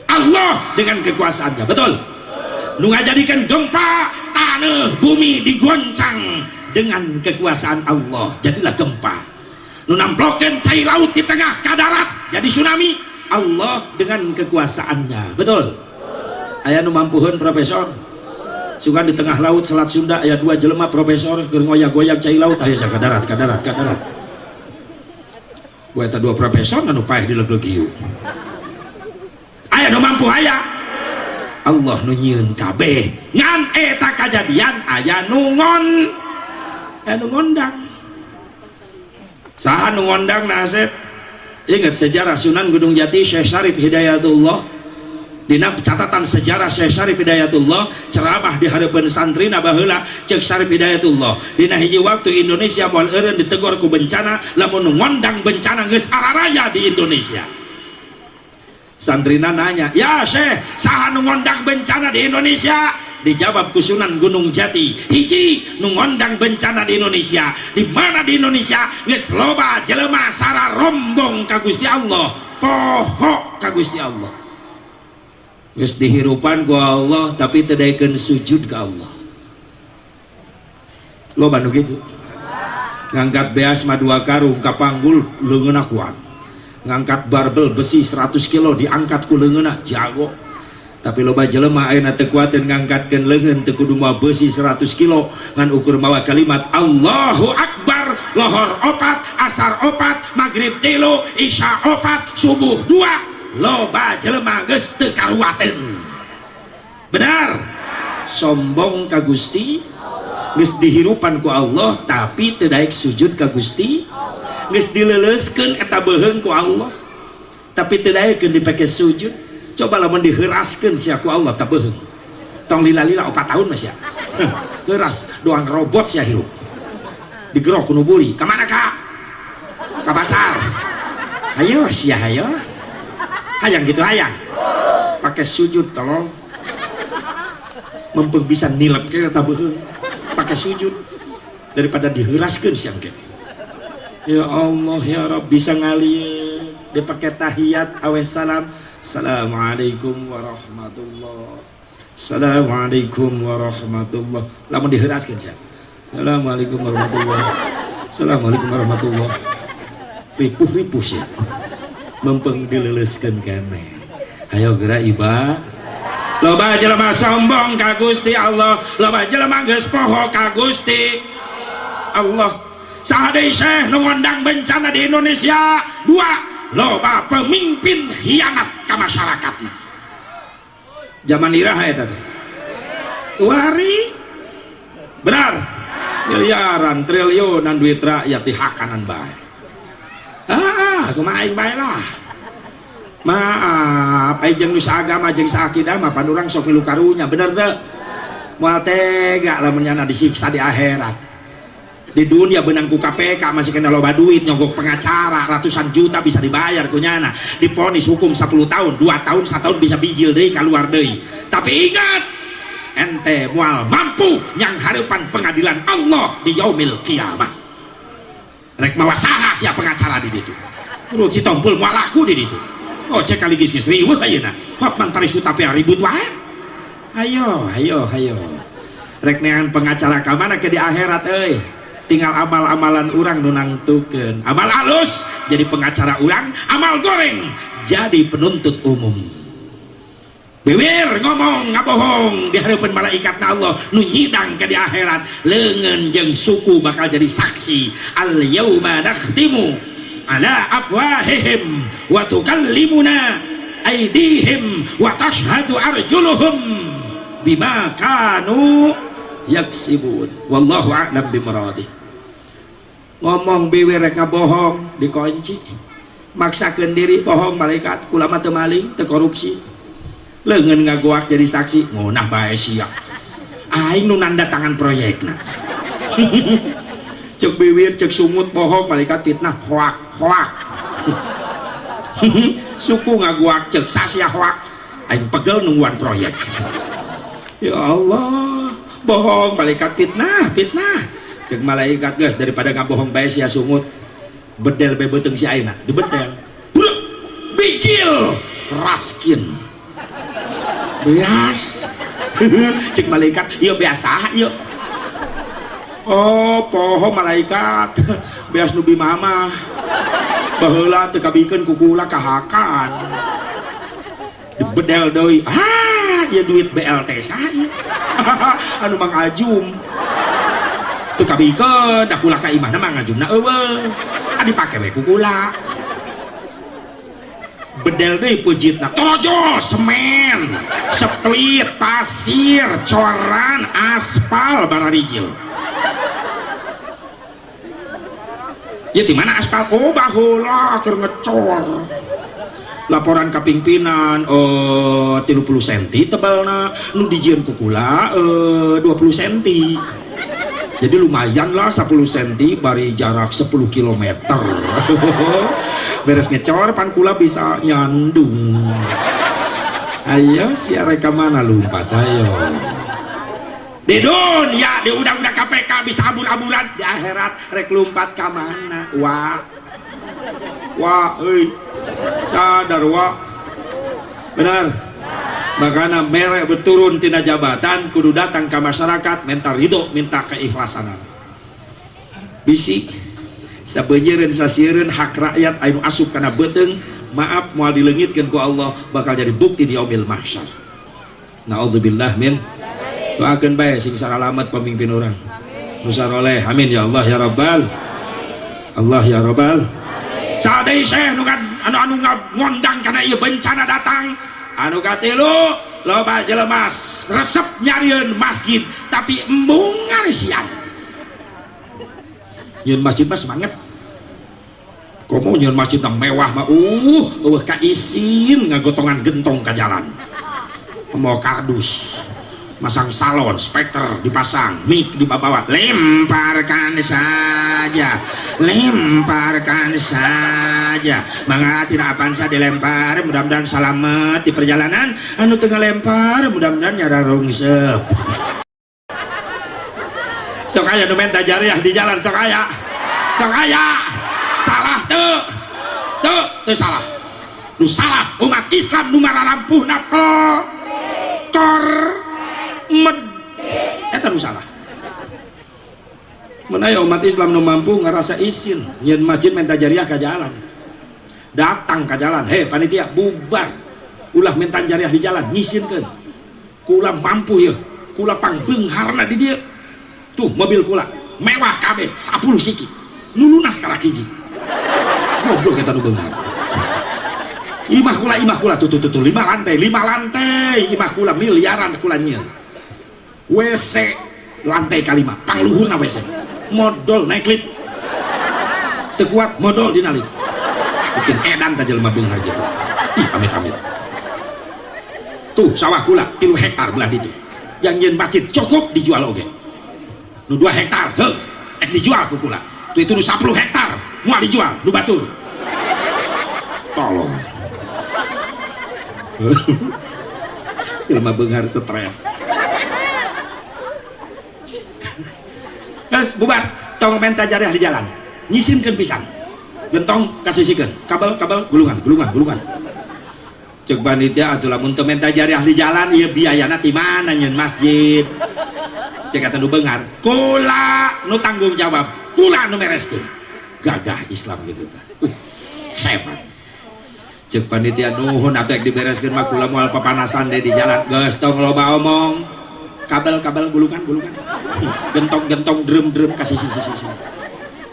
Allah dengan kekuasaannya, betul. Nu ngajadikeun gempa tanah bumi digoncang dengan kekuasaan Allah, jadilah gempa. Nu namplokeun cai laut di tengah ka darat jadi tsunami, Allah dengan kekuasaannya. Betul? Aya nu mampuheun profesor suka di tengah laut Selat Sunda aya 2 jelema profesor keur ngoyak-goyak cai laut aya ka darat ka darat ka darat. Eta 2 profesor anu paeh dileg-leg ieu. Aya nu mampu aya. Allah nu nyieun kabeh. Ngan eta kajadian aya nu ngondang. Saha nu ngondang Nasib? Ingat sejarah Sunan Gunung Jati Syekh Syarif Hidayatullah. Dina catatan sejarah Syekh Syarif Hidayatullah ceramah di harapan santri baheula cek Syarif Hidayatullah dina hiji waktu Indonesia moal eureun ditegor ku bencana lamun ngondang bencana geus araraya di Indonesia. Santrina nanya, "Ya Syekh, saha nu ngondang bencana di Indonesia?" Dijawab ku Sunan Gunung Jati, "Hiji nu ngondang bencana di Indonesia, di mana di Indonesia geus loba jelema sara rombong ka Gusti Allah, poho ka Gusti Allah." Geus dihirupan ku Allah tapi teu daekeun sujud ka Allah. Loba nu kitu. Ngangkat beas mah 2 karung ka panggul leungeunna kuat. Ngangkat barbel besi 100 kilo diangkat ku leungeunna jago. Tapi loba jelema ayeuna teu kuateun ngangkatkeun leungeun teu kudu mawa besi 100 kilo ngan ukur mawa kalimat Allahu Akbar, lohor 4, asar 4, maghrib 3, isya 4, subuh 2. Loba jelema geus teu karuateun. Benar? Sombong ka Gusti, geus dihirupan ku Allah tapi teu daek sujud ka Gusti, geus dileleuskeun eta beuheung ku Allah tapi teu daekeun dipake sujud. Coba lamun diheuraskeun sia ku Allah tah beuheung. Tong lila-lila 4 tahun mah sia. Heuras doang robot sia hirup. Digerok ku nu buri, ka mana ka? Ka pasar. Hayo sia hayo. Hayang gitu hayang pakai sujud tolong mempeng bisa nilep ke tabuheung pakai sujud daripada diheuraskeun siang ke. Ya Allah ya Rabb bisa ngalir dia pakai tahiyat awe salam, assalamualaikum warahmatullah, assalamualaikum warahmatullah, lamun diheuraskeun siang, assalamualaikum warahmatullah, assalamualaikum warahmatullah, ripuh-ripuh sih mempeng dileleskeun keneh. Ayo geura iba. Loba jelema sombong ka Gusti Allah, loba jelema geus poho ka Gusti Allah. Saha deui Syekh nu ngondang bencana di Indonesia? 2, loba pemimpin khianat ka masyarakatna. Zaman iraha eta teh. Wari. Benar. Miliaran triliunan duit rakyat dihakanan bae. Kumaha aing bae lah. Maaf, aing jeung nu saagama jeung saakidah mah pan urang sok milu karunya, bener teu? Moal tega lamun nyana disiksa di akhirat. Di dunia beunang ku KPK masih kena loba duit nyogok pengacara ratusan juta bisa dibayar ku nyana. Diponis hukum 10 tahun, 2 tahun, 1 tahun bisa bijil deui kaluar deui. Tapi ingat, ente moal mampu nyang hareupan pengadilan Allah di yaumil kiamah. Rek mawa saha sia pengacara di ditu. Urut si tompul moal laku di ditu. Oh cek kali geus riweuh ayeuna. Hotman parisu tapi ribut wae. Hayo. Rek neangan pengacara ka mana ke di akhirat euy. Tinggal amal-amalan urang nu nangtukeun. Amal alus jadi pengacara urang, amal goreng jadi penuntut umum. Bewir ngomong ngabohong di hadapan malaikatna Allah nu nyidang ke di akhirat, leungeun jeung suku bakal jadi saksi. Al yauma nakhtimu ala afwahihim wa tukallimuna aydihim wa tashhadu arjuluhum bima kanu yaksibun. Wallahu a'lam bimuradih. Ngomong bewir rek ngabohong dikunci, maksakeun diri bohong malaikat kula mah teu maling teu korupsi. Leungeun ngagoak jadi saksi ngunah bae sia aing nu nanda tangan proyekna. Cek bibir cek sumut bohong malaikat fitnah hoak suku ngagoak cek sasia hoak aing pegel nungguan proyek. Ya Allah bohong malaikat fitnah cek malaikat geus daripada ngabohong bae sia sumut bedel bae beuteung si ayeuna dibedel bicil raskin beas cek malaikat iya biasa iya. Oh poho malaikat beas nubi mama baheula teu kabikeun kukula kahakan dibedel deui ya duit BLT saya anu Mang Ajum teu kabikeun da kula ka imahna Mang Ajumna eueuh dipake we kukula bedel deui peujitna tojo semen split pasir coran aspal bararijil ya di mana aspal oh baheula keur ngecor laporan ka pimpinan 30 cm tebalna nu dijieun kukula 20 cm jadi lumayan lah 10 cm bari jarak 10 km beres ngecor pan kula bisa nyandung ayo si areka mana lompat ayo di dunia di undang-undang KPK bisa abur-aburan di akhirat rek lompat ka mana wah euy sadar wah benar makanya merek berturun tina jabatan kudu datang ke masyarakat minta ridho minta keikhlasan bisi sabeunyeun sasieun hak rakyat anu asup kana beuteung maaf moal dileungitkeun ku Allah bakal jadi bukti di yaumil mahsyar naudzubillah min doakeun bae sing saralamet pemimpin orang nu saroleh amin ya Allah ya rabbal Allah ya rabbal sadai saya anu ngondang karena ieu bencana datang anu katilu loba jelema resep nyarieun masjid tapi embung ngarisian nyeun masjid mah semangat komo nyeun masjid mewah mah eueuh ka isin ngagotongan gentong ka jalan mau kardus masang salon speaker dipasang mic dibawa lemparkan saja mangga tidak apaan saja dilempar mudah-mudahan selamat di perjalanan anu tengah lempar mudah-mudahan nyara rungsep sok aya nu menta jariah di jalan sok aya salah teu salah nu salah umat Islam nu mararampuhna eta nu salah menaya umat Islam nu mampu ngerasa isin nyeun masjid minta jariah ka jalan datang ka jalan hei panitia bubar ulah minta jariah di jalan ngisinkeun kula mampu ya kula pangbeungharna di dieu tuh mobil kula mewah kabeh 10 siki nu lunas ka hiji goblok eta nu beunghar imah kula tuh 5 lantai imah kula miliaran kula nyieun WC lantai kalima pangluhurna WC modal naik lift teu kuat modal dina lift bikin edan ta jelema beunghar gitu ih amit tuh sawah kula 3 hektar belah ditu yang nyeun masjid cukup dijual oge nu 2 hektar dijual ku kula tuh itu nu 10 hektar moal dijual nu batur tolong jelema beunghar stres terus bubar tong menta jariah di jalan nyisinkeun pisan gentong kasisikeun kabel gulungan cek panitia atuh lamun teu menta jariah di jalan ieu biayana ti mana nyeun masjid cek atuh nu beunghar kula nu tanggung jawab kula nu mereskeun gagah Islam gitu tah hebat cek panitia nuhun atuh ek dibereskeun mah kula moal papanasan deh di jalan geus tong loba omong kabel gulungan gentong drum kasih sisi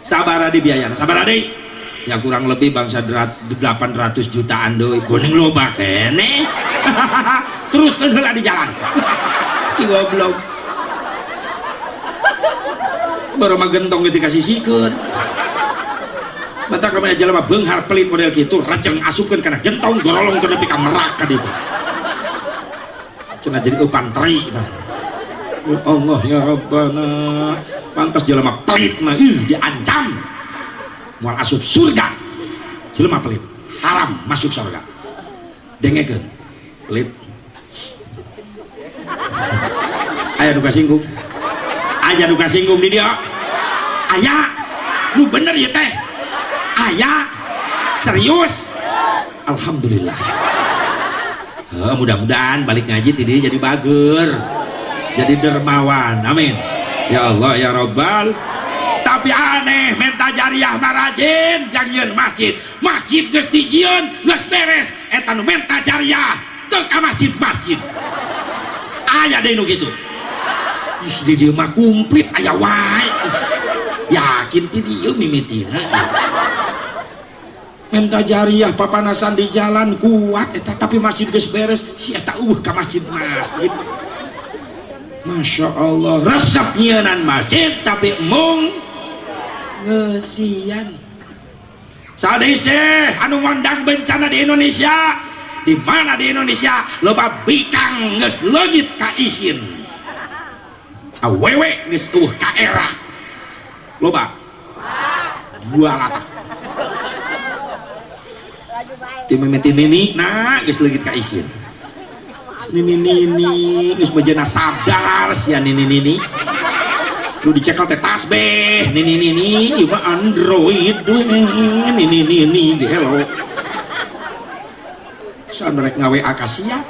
sabara di biaya sabara deui ya kurang lebih bangsa 800 jutaan doi goning loba kene terus heula di jalan goblok baru mah gentong geus dikasisikeun mata kamana jelema beunghar pelit model kitu rajeng asupkeun kana gentong gorolong ke nepi ka merak ka ditu cenah jadi upan teri tah Allah ya Rabbana pantas jelema pelit mah diancam moal asup surga jelema pelit haram masuk surga dengekeun pelit aya nu kasinggung di dia aya nu bener ya teh aya serius alhamdulillah Mudah-mudahan balik ngaji tadi jadi bager, jadi dermawan, amin ya Allah ya Rabbal. Tapi aneh menta jariah marajin jangan masjid geus dijieun geus beres eta nu menta jariah teu ka masjid aya deui nu kitu. Di dieu mah kumplit aya wae, yakin ti dieu mimitina menta jariah papanasan di jalan kuat eta, tapi masjid geus beres si eta ka masjid. Masya Allah resep nyieunnan masjid tapi mung ngeusian. Sadise anu ngondang bencana di Indonesia, di mana di Indonesia loba bikang geus leungit ka isin, awewe geus ka era loba bualat ti mimiti nini nah geus leungit ka isin. Nini geus bejeuna sadar sia nini lu dicekel teh tasbih nini ieu mah android nini hello san rek ngawe akasia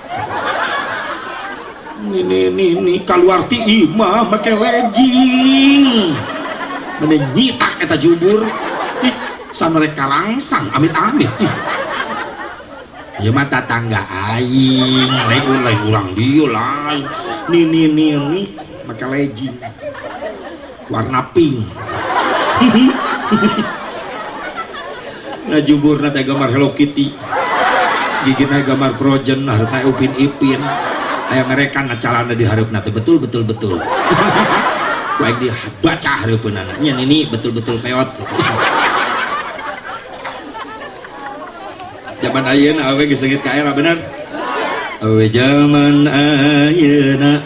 nini kaluar ti imah make legging mene nyitak eta jubur san rek kalangsang amit-amit ya mah tatangga aing lain urang dieu lain nini make legging warna pink nah juburna teh gambar Hello Kitty, gigina gambar Frozen, harta Upin Ipin, aya mereka ngacalana di hareupna teh betul baik dibaca hareupeunana nya ini betul peot zaman ayeuna awe geus leungit ka era bener awe zaman ayeuna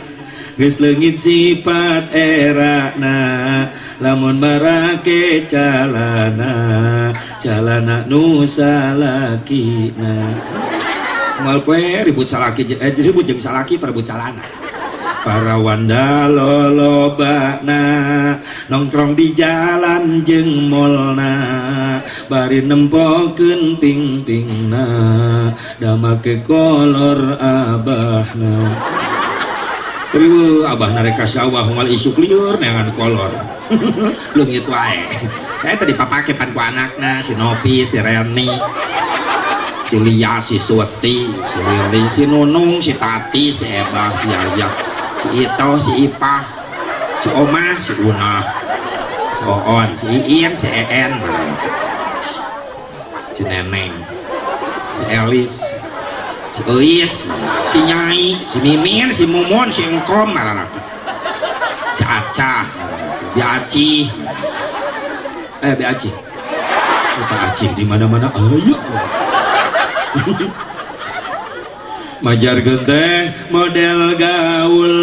geus leungit sifat erana lamun barake calana nu salakina moal poe ribut jeung salaki perebut calana para wanda lolobana nongkrong di jalan jeung molna bari nempokeun ping-pingna da make kolor abahna. Ribu abah nareka sawah mal isuk liur neangan kolor leungit wae eta dipapake pan ku anakna si Nopi, si Reni, si Lia, si Susi, si Lili, si Nunung, si Tati, si Eba, si Ayah, si Ito, si Ipah, si Oma, si Una, si Oon, si Iin, si En, si Neneng, si Elis, si Uis, si Nyai, si Mimin, si Mumun, si Engkom, si Acah, Biaci, Biaci, Pak Acih di mana-mana, ayo, majar genteh model gaul,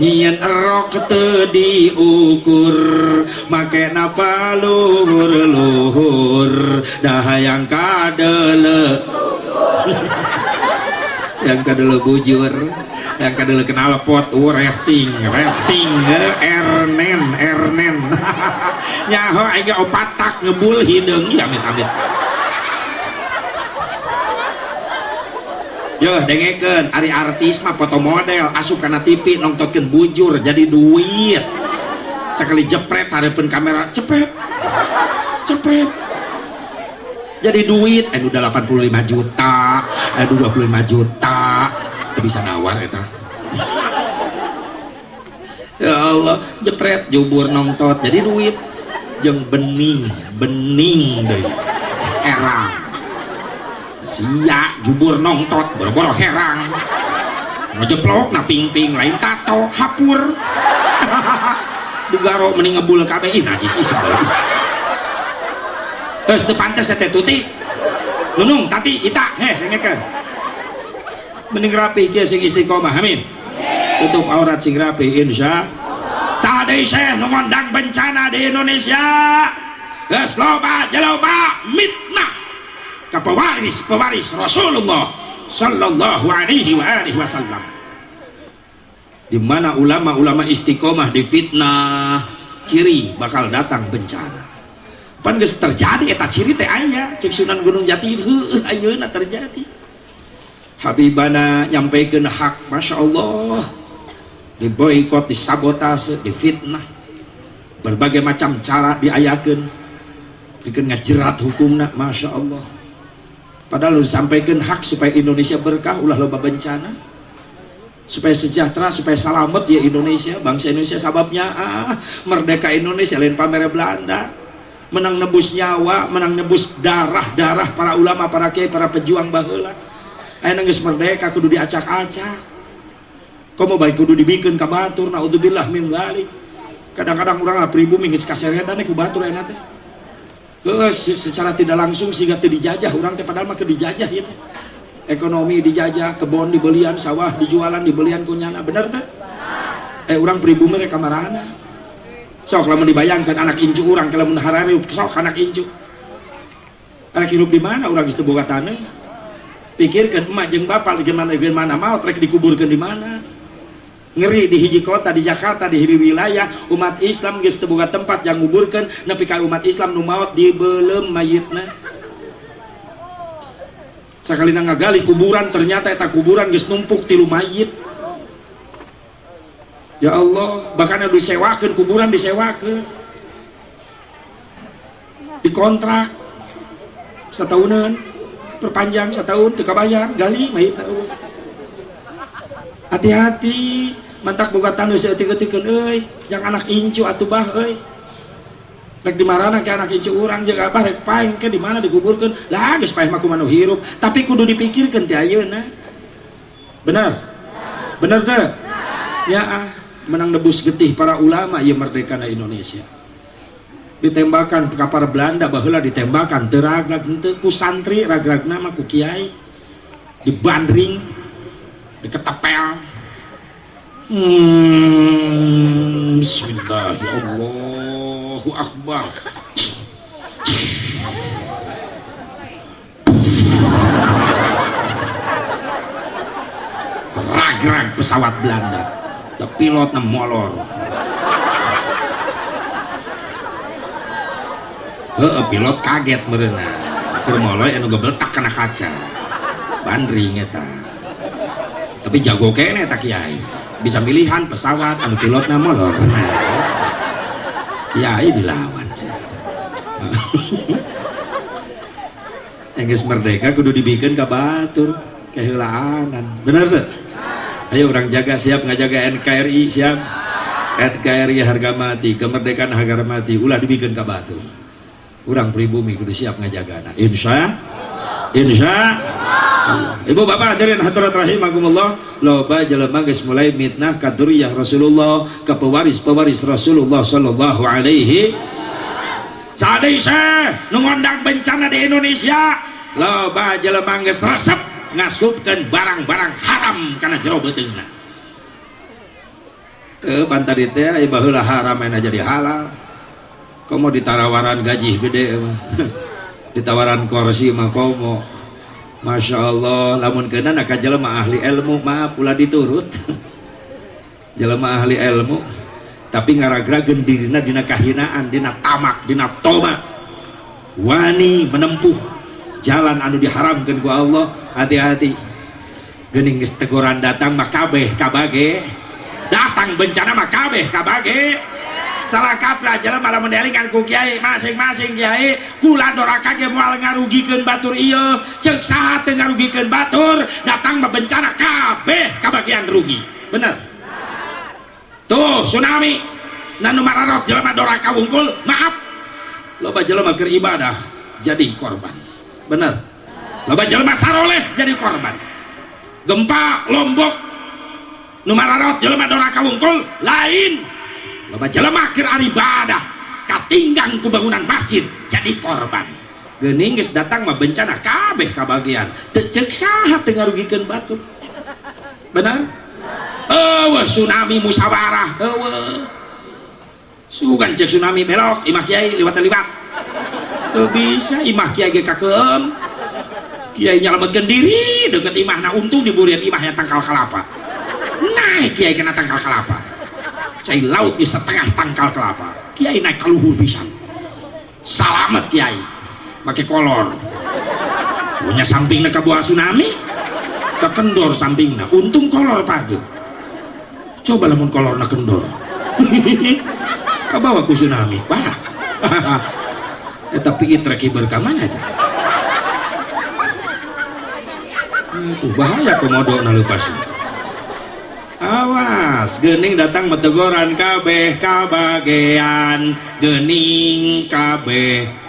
nyian erok teu diukur, make napa luhur, dah yang kadele. Yang kadele bujur, yang kadele kenal pot racing ernen nyaho aing opatak ngebul hideung ya amit yo dengekeun ari artis mah foto model asup kana TV nongtotkeun bujur jadi duit sekali jepret hareupeun kamera cepet jadi duit udah 85 juta 25 juta itu bisa nawar eta ya Allah jepret jubur nongtot jadi duit jeung bening deui herang sia jubur nongtot boro-boro herang ngejeplok na ping-ping lain tato hapur dugaro mending ngebul kabeh ih najis sebel terus teu pantes teh tuti Nunung Tati Ita dengekeun mending rapi kieu sing istiqomah amin tutup aurat sing rapi insya saha deui Syekh nu ngondang bencana di Indonesia geus loba jelema mitnah ka pewaris Rasulullah sallallahu alaihi wasallam di mana ulama-ulama istiqomah difitnah ciri bakal datang bencana pan geus terjadi eta ciri teh aya cek Sunan Gunung Jati heueuh ayeuna terjadi Habibana nyampaikan hak, Masya Allah, diboikot, disabotase, difitnah, berbagai macam cara diayakan, bikin ngajerat hukumna, Masya Allah. Padahal disampaikan hak supaya Indonesia berkah, ulah loba bencana, supaya sejahtera, supaya selamat ya Indonesia, bangsa Indonesia. Sababnya merdeka Indonesia lain pamer Belanda, menang nebus nyawa, menang nebus darah para ulama, para kiai, para pejuang baheula. Ayeuna geus merdeka kudu diacak-acak. Komo baik kudu dibikin ka batur, naudzubillah min dzalik. Kadang-kadang urang pribumi geus kaseretan ku batur ayeuna teh. Geus secara tidak langsung siga teu dijajah urang teh, padahal mah keur dijajah ieu teh. Ekonomi dijajah, kebon dibelian, sawah dijualan, dibelian kunyana, bener teh? Urang pribumi rek kamarana. Sok lamun dibayangkan anak incu urang kalau mun harariuk sok anak incu. Anak hirup di mana urang geus teu boga taneuh. Pikirkan emak jeung bapak gimana mau trek dikuburkan di mana. Ngeri di hiji kota di Jakarta, di hiji wilayah umat Islam geus teu boga tempat yang nguburkeun, nepi ka umat Islam nu maot dibeulem mayitna. Sakalina ngagali kuburan ternyata eta kuburan geus numpuk tilu mayit. Ya Allah, bahkan disewakeun kuburan, disewakeun, dikontrak satahunan, perpanjang setahun teu kabayar, gali mayit. Hati-hati, mantak boga taneuh saeutik-eutikeun euy, jang anak incu atuh bah euy. Rek di marana ke anak incu urang jeung abah rek paeng ke di mana dikuburkeun. Lah geus paeh mah kumaha hirup, tapi kudu dipikirkeun ti ayeuna. Benar? Benar teu? Ya menang nebus getih para ulama ieu merdekana Indonesia. Ditembakan ke para Belanda baheula, ditembakan teragnak henteu ku santri, ragragna mah ku kiai, dibandring, diketepel. Bismillah, ya Allahu Akbar. Ragrag pesawat Belanda, the pilotna molor. Pilot kaget mereuna, keur moloi anu gebletak kana kaca, bandring eta. Tapi jago kene eta kiai, bisa pilihan pesawat anu pilotna molor. Kiai dilawan. Enggeus merdeka kudu dibikeun ka batur, keheulaanan. Bener teu? Ayo urang jaga, siap ngajaga NKRI, siap. NKRI harga mati, kemerdekaan harga mati, ulah dibikeun ka batur. Urang pribumi kudu siap ngajagana, insya Allah. Ibu bapak hadirin hadirat rahimakumullah, loba jelema geus mulai mitnah ka dzurriyyah Rasulullah, ka pewaris Rasulullah sallallahu alaihi sadaya nu ngondang bencana di Indonesia. Loba jelema geus resep ngasupkeun barang-barang haram kana jero beuteungna. Bantari teh aya baheula haram aya jadi halal. Komo ditarawaran gaji gede ditawaran kursi mah komo, Masya Allah. Lamun kena nak jelema ahli ilmu maaf ulah diturut. Jelema ahli ilmu tapi ngaragrageun dirina dina kahinaan, dina tamak, dina toba, wani menempuh jalan anu diharamkeun ku Allah. Hati-hati, geuning geus teguran datang mah kabeh kabage, datang bencana mah kabeh kabage. Salah kaprah jelema lamun dielingan ku kiai masing-masing kiai, kula doraka ge moal ngarugikeun batur ieu, ceuk saha teu ngarugikeun batur, datang mah bencana kabeh kabagian rugi. Bener? Tuh tsunami nanu mararot jelema doraka wungkul, maaf. Loba jelema keur ibadah jadi korban. Bener? Loba jelema saroleh jadi korban. Gempa Lombok nu mararot jelema doraka wungkul lain. Loba jelema keur ibadah katinggang ku bangunan masjid jadi korban. Geuning geus datang mah bencana kabeh kabagian, teu ceuk saha teu ngarugikeun batur. Benar? Eueuh tsunami musyawarah, eueuh. Sugan ceuk tsunami belok imah kiai liwat-liwat. Teu bisa imah kiai ge kakeum. Kiai nyalametkeun diri deukeut imahna, untung diburian imahnya tangkal kelapa. Naik kiai kena tangkal kelapa. Cai laut di setengah tangkal kelapa, kiai naik kaluhur pisan, salamet kiai pakai kolor punya sampingnya ke buah tsunami. tak kendor sampingna untung kolor pagi coba lamun kolorna kendor kabawa ku tsunami wah tapi itreki berkamana itu bahaya komodo na lepas awas gening datang metegoran kabeh kabagean gening kabeh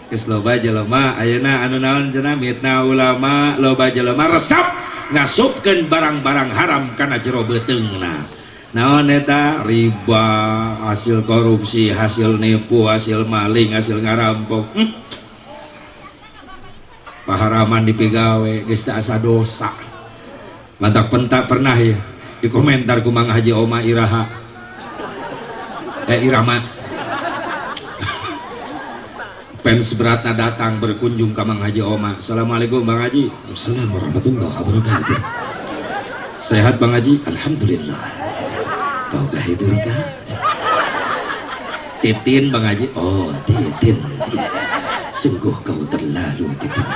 geus loba jelema ayeuna anu naon cenah mitna ulama loba jelema resep ngasupkeun barang-barang haram kana jero beuteungna naon eta riba hasil korupsi hasil nipu hasil maling hasil ngarampok paharaman dipigawe geus teu asa dosa mantak pentak pernah ya di komentar ku Mang Haji Oma Iraha Irama fans beratna datang berkunjung ke Mang Haji Oma. Assalamualaikum Bang Haji. Assalamualaikum warahmatullahi wabarakatuh. Sehat Bang Haji? Alhamdulillah. Kau gak hidur kah? Titin Bang Haji. Oh Titin, sungguh kau terlalu Titin.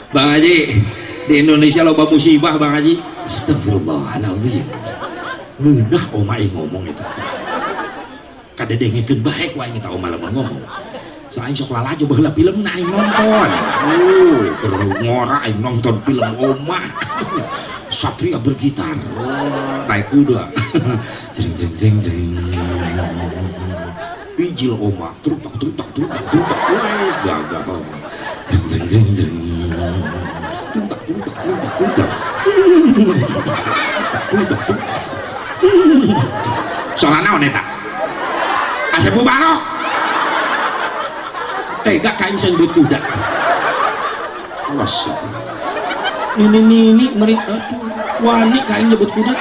Bang Haji, di Indonesia loba musibah Bang Haji. Astagfirullahaladzim. Ngeunah Oma ngomong itu. Kada dengekeun bae ku aing eta Oma lamun ngomong. So aing sok lalajo baheula filmna aing nonton. Ngora aing nonton film Oma. Satria bergitar. Naik kuda. Jeng jeng jeng jeng. Bijil Oma, trutak trutak trutak trutak. Wes gagah Oma. Jeng jeng jeng jeng. Trutak trutak trutak trutak. Trutak trutak. Soalna naon eta? Asep Mubarok tega kain sendut kuda awas ini meri aduh wani kain nyebut kuda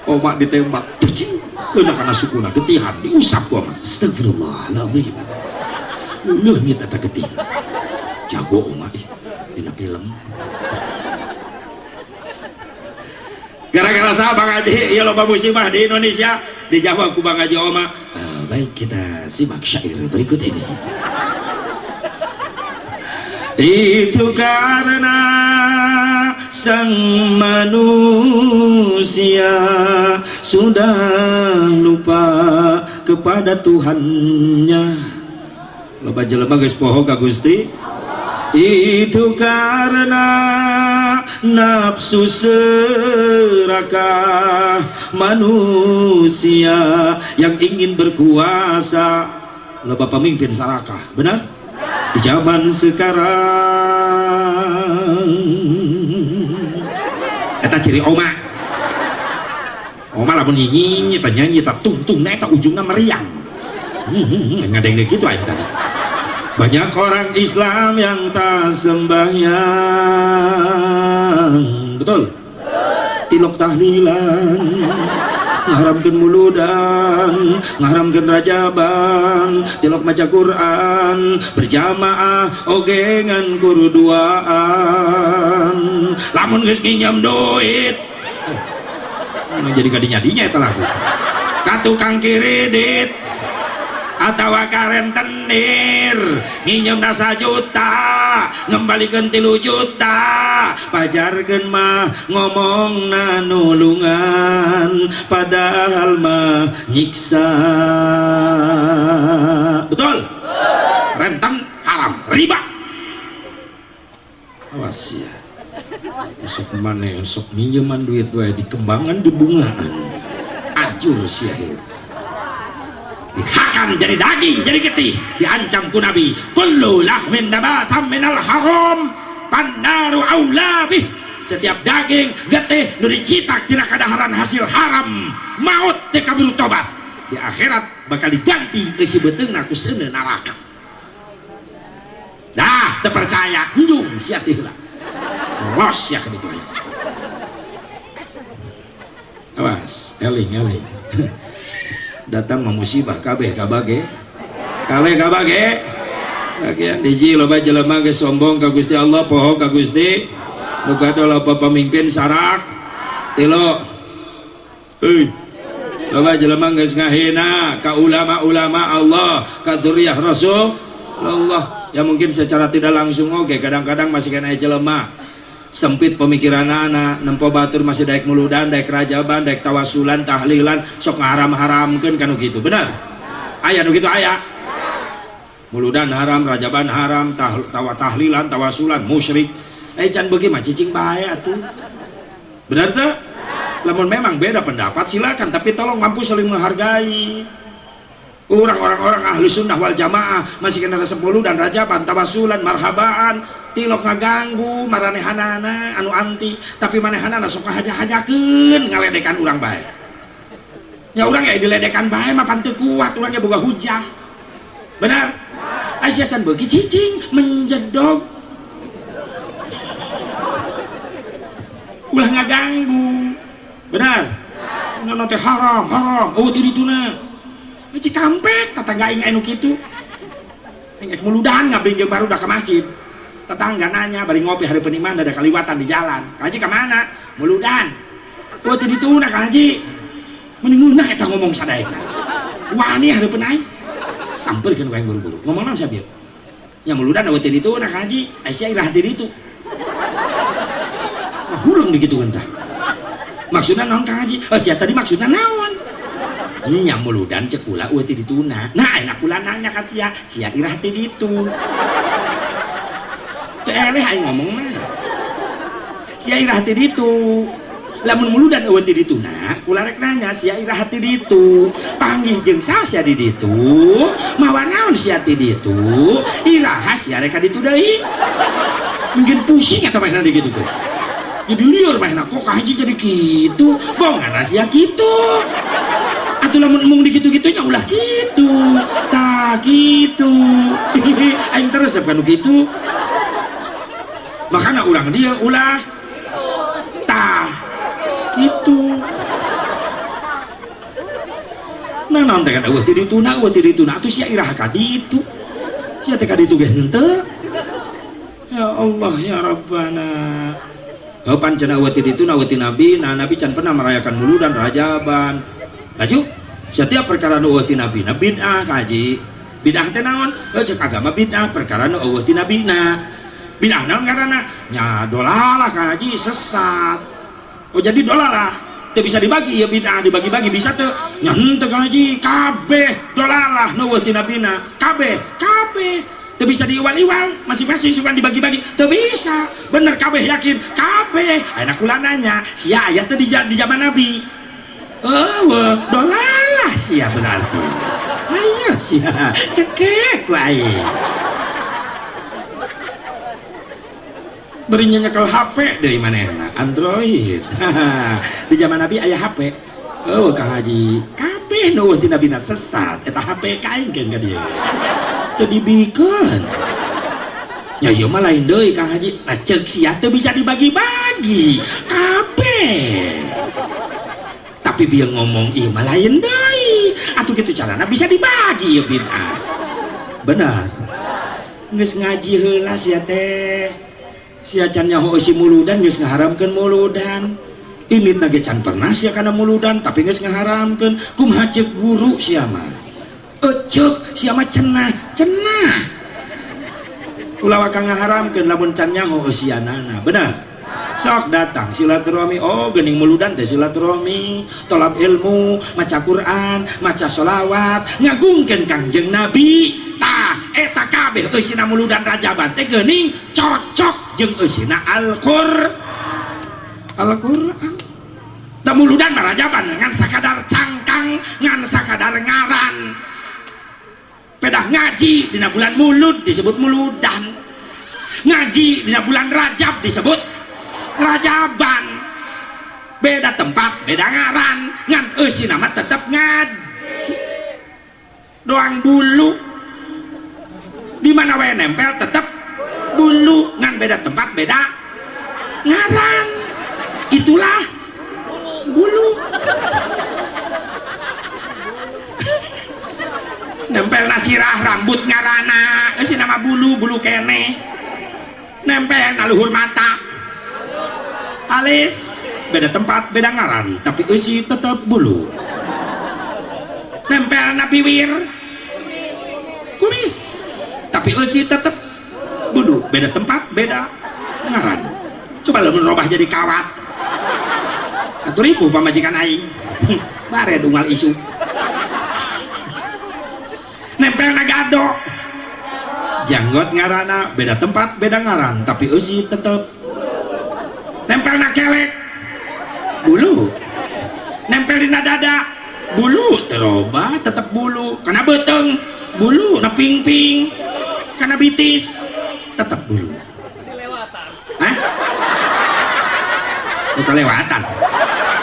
Oma ditembak pucing kena karena sukuna getihan diusap ku Oma astagfirullahaladzim leungit eta getih jago Oma dina film gara-gara sah Bang Haji ya loba musibah di Indonesia dijawab ku Bang Haji Oma. Baik kita simak syair berikut ini. Itu karena sang manusia sudah lupa kepada Tuhannya. Loba jelema geus poho ka Gusti. Itu karena nafsu serakah manusia yang ingin berkuasa loba pemimpin sarakah benar di zaman sekarang eta ciri Oma lamun nyanyi nyanyi eta tungtungna eta ujungna meriang ngadeng gitu aing tadi. Banyak orang Islam yang tak sembahyang, betul? Tilok tahlilan, ngaharamkeun muludan, ngaharamkeun rajaban, tilok maca Quran, berjamaah oge ngan kuruduaan. Lamun geus nginjem duit, jadi kadinya-dinya eta lagu. Ka tukang kiridit atau karentenir nginjem nasa juta ngembalikan 3 juta pajarkeun mah ngomong nanulungan padahal mah nyiksa betul renten haram riba awas ya sok maneh sok minjeman duit wae dikembangan di bungaan ajur syahid dihakam jadi daging jadi getih diancam ku Nabi kullu lahmin nabatam minal haram pandaru aulabih setiap daging getih nu dicitak tina kadaharan hasil haram maut teu kaburu tobat di akhirat bakal diganti isi beteungna ku seuneu neraka dah teu percaya njung sia teh lah los ya ka ditu awas eling datang memusibah kabeh kabage bagian hiji loba jelema geus sombong ka Gusti Allah poho ka Gusti nu kada loba pamimpin sarak tilo Loba jelema geus ngahina ka ulama-ulama Allah, ka dzurriyyah Rasulullah. Ya mungkin secara tidak langsung oke, kadang-kadang masih kena jelema sempit pemikiranana, nempo batur masih daek muludan, daek rajaban, daek tawasulan, tahlilan, sok ngaharam-haramkeun kanu kitu. Benar? Aya nu kitu aya. Muludan haram, rajaban haram, tahlilan, tawasulan musyrik. Can beuki mah cicing bae atuh. Benar teu? Lamun memang beda pendapat silakan, tapi tolong mampu saling menghargai. Orang-orang ahli sunnah wal jamaah masih kena resep muludan, rajaban, tawasulan, marhabaan, tilok ngaganggu maranehanana anu anti, tapi manehanana sok haja-hajakeun ngaledekan urang bae. Ya urang ya diledekan bae mah pan teu kuat, urangnya boga hujah. Benar? Aisyah can beuki cicing menjedog. Ulah ngaganggu. Benar? Nana teh haram, oh ti dituna. Ci kampek tetangga aing anu kitu. Engek muludan ngabing jeung baru dah ke masjid. Tetangga nanya bari ngopi hari peniman ada kaliwatan di jalan. Kaji ka mana? Muludan. Oh ti dituna ka haji. Meningeunah eta ngomong sadaekna. Wani hari penai. Sampeurkeun wae buru-buru. Ngomong naon sabieu? Nya muludan eueuh ti dituna ka haji. Aisyah irah di ditu. Wah hulung digitukeun tah. Maksudna naon ka haji? Sia tadi maksudna naon? Nya muludan cek ulah eueuh ti dituna. Nah enak kula nanya ka sia irah ti ditu. Teu eleh aing ngomong mah. Sia irah ti ditu. Lamun muludan eueuh ti dituna, kula rek nanya sia irah ti ditu. Panggih jeung sia di ditu, mawa naon sia ti ditu? Iraha sia rek ka ditu deui. Mungkin pusing eta mah nanti gitu tuh. Jadi liur mah kok ka haji jadi kitu. Bongan sia kitu. Atuh lamun mung dikitu-kitunya ulah kitu. Tah kitu. Aing terus kanu kitu. Makanya urang dia ulah tah gitu. Nah naon teh kan eueuh ti dituna atuh sia irah ka ditu. Sia teh ka ditu ge henteu. Ya Allah ya Rabbana. Pan cenah eueuh ti dituna eueuh ti nabi, nah nabi can pernah merayakan muludan rajaban. Laju setiap perkara nu eueuh ti nabi na bid'ah kaji. Bid'ah teh naon? Cek agama bid'ah perkara nu eueuh ti nabina. Bid'ah naon ngaranna? Nya dolalah kaji sesat. Oh jadi dolalah teu bisa dibagi ya bid'ah dibagi-bagi bisa teu? Nya henteu kaji kabeh dolalah nu eueuh ti nabina. Kabeh teu bisa diwal-iwal, masing-masing suka dibagi-bagi teu bisa. Bener kabeh yakin kabeh. Ayeuna kula nanya sia aya teu di zaman nabi? Dolalah sia berarti. Ayo sia cekek wae. Berinya nyekel HP dari manehna Android. Di zaman nabi aya HP. Ka haji kabeh nu ti nabina sesat eta HP kaengkeun ka dieu. Teu dibikeun. Ya ieu mah lain deui ka haji. Nah ceuk sia teu bisa dibagi-bagi. Kabeh. Tapi biar ngomong ieu mah lain deui. Atuh kitu carana bisa dibagi ieu bid'ah. Benar. Geus ngaji heula sia teh. Sia can nyaho si muludan geus ngaharamkeun muludan. Imitna ge can pernah sia kana muludan tapi geus ngaharamkeun. Kumaha ceuk guru sia mah? Ceuk sia mah cenah. Ulah ka ngaharamkeun lamun can nyaho sianana. Benar? Sok datang silaturahmi. Oh geuning muludan teh silaturahmi, tolab ilmu, maca Quran, maca sholawat, ngagungkeun Kangjeng Nabi. Tah eta kabeh eusina muludan rajaban teh geuning cocok jeung eusina Al-Qur'an. Da muludan mah rajaban ngan sakadar cangkang, ngan sakadar ngaran. Pedah ngaji dina bulan mulud disebut muludan. Ngaji dina bulan Rajab disebut rajaban. Beda tempat, beda ngaran, ngan eusina mah tetep ngaji. Doang bulu di mana wae nempel tetep bulu, ngan beda tempat beda ngaran. Itulah bulu. Nempel nasirah rambut ngarana eusina mah bulu kene. Nempel na luhur mata alis beda tempat beda ngaran tapi eusi tetep bulu. nempel na bibir kumis tapi eusi tetep bulu beda tempat beda ngaran coba lo merubah jadi kawat atau ribu pamajikan aing bare dungal isu nempel na gado janggot ngarana beda tempat beda ngaran tapi eusi tetep nempel na kelek bulu nempel di dada bulu teroba tetep bulu karena beteng bulu na ping-ping karena bitis tetep bulu hah? Itu kelewatan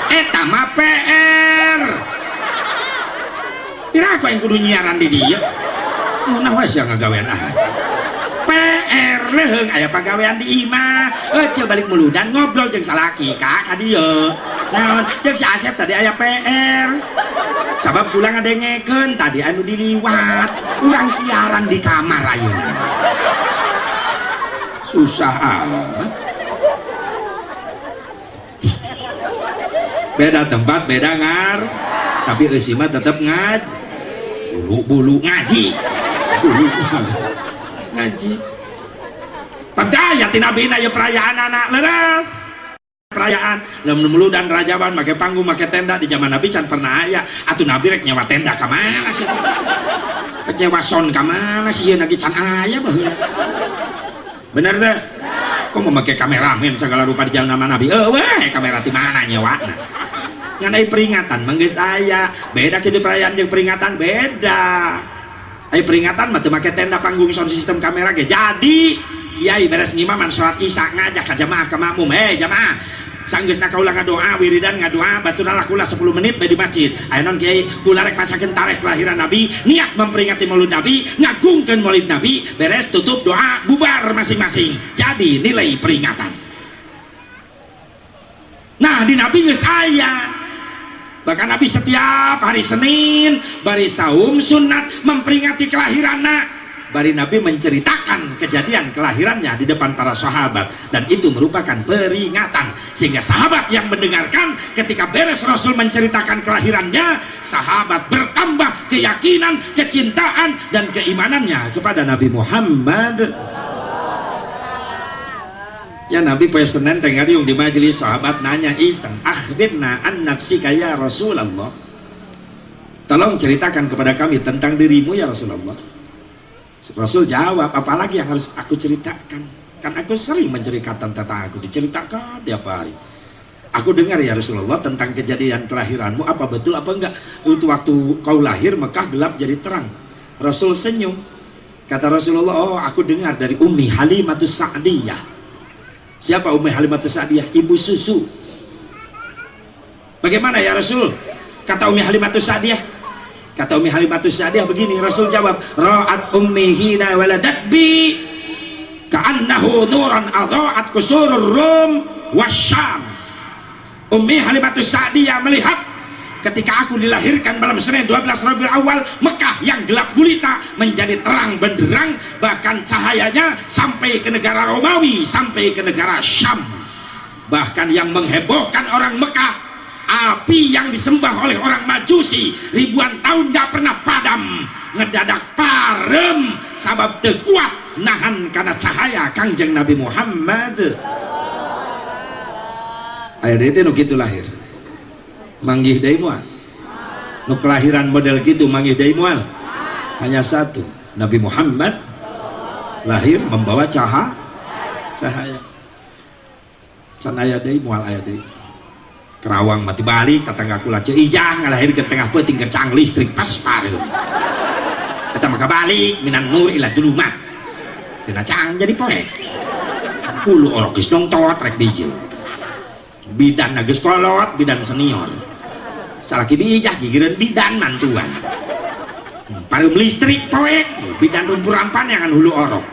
eta mah PR kira aku yang kudu nyiaran di dia munah wes yang ngagawean PR leheung aya pagawean di imah coba balik muludan ngobrol jeung salaki kak kadieu naon jeung si Asep tadi aya PR sabab kula ngadengekeun tadi anu diliwat urang siaran di kamar ayeuna susah amat beda tempat beda ngar tapi eusi mah tetep ngaji bulu ngaji bulu ngaji padaya tina bina ya perayaan anak leres perayaan lamun dan rajaban make panggung make tenda di zaman Nabi can pernah aya atuh Nabi rek nyewa tenda ka mana sih nyewa son ka mana sih lagi can aya baheula bener deh kok mau make kameramen segala rupa di jalan nama Nabi weh kamera di mana nyewana nganai peringatan manggeus aya beda kitu perayaan jeung peringatan beda ai peringatan mah teu make tenda panggung sound system kamera ge jadi kiai beres ngimaman salat isya ngajak ka jamaah ka makmum jamaah sanggeusna kaula ngadoa wiridan ngadoa baturna kula 10 menit bae di masjid aya naon kiai kula rek masakeun tarikh kelahiran Nabi niat memperingati maulid Nabi ngagungkeun maulid Nabi beres tutup doa bubar masing-masing jadi nilai peringatan nah di Nabi geus aya bahkan Nabi setiap hari Senin bari saum sunat memperingati kelahiranna bari Nabi menceritakan kejadian kelahirannya di depan para sahabat dan itu merupakan peringatan sehingga sahabat yang mendengarkan ketika beres Rasul menceritakan kelahirannya sahabat bertambah keyakinan, kecintaan dan keimanannya kepada Nabi Muhammad ya Nabi poe Senin teh ngariung di majelis sahabat nanya iseng akhbirna an nafsika ya Rasulullah tolong ceritakan kepada kami tentang dirimu ya Rasulullah Rasul jawab apalagi yang harus aku ceritakan kan aku sering menceritakan tentang aku diceritakan tiap hari aku dengar ya Rasulullah tentang kejadian kelahiranmu apa betul apa enggak itu waktu kau lahir Mekah gelap jadi terang Rasul senyum kata Rasulullah oh aku dengar dari Ummi Halimatus Sa'diyah siapa Ummi Halimatus Sa'diyah ibu susu bagaimana ya Rasul kata Ummi Halimatus Sa'diyah kata Ummi Halimatus Sa'diyah begini Rasul jawab ra'at ummi hina waladat bi ka'annahu nuran adha'at kusurur rum wasyam Ummi Halimatus Sa'diyah melihat ketika aku dilahirkan malam Senin 12 Rabiul Awal Mekah yang gelap gulita menjadi terang benderang bahkan cahayanya sampai ke negara Romawi sampai ke negara Syam bahkan yang menghebohkan orang Mekah api yang disembah oleh orang Majusi ribuan tahun gak pernah padam ngedadak parem sabab teu kuat nahan karena cahaya Kangjeng Nabi Muhammad akhirnya itu nu kitu lahir manggih deui moal nu kelahiran model gitu manggih deui moal hanya satu Nabi Muhammad lahir membawa cahaya can aya deui moal aya deui Kerawang mati balik tetangga kula ceu ijah ngalahir ke tengah peuting kercang listrik pas pareu eta maka balik minan nur ila dulumat tina cang jadi poek kulo orok geus nongtot rek dijeu bidan geus kolot bidan senior salaki bijah gigireun bidan mantuan pareum listrik poek bidan rumpur rampan yang hulu orok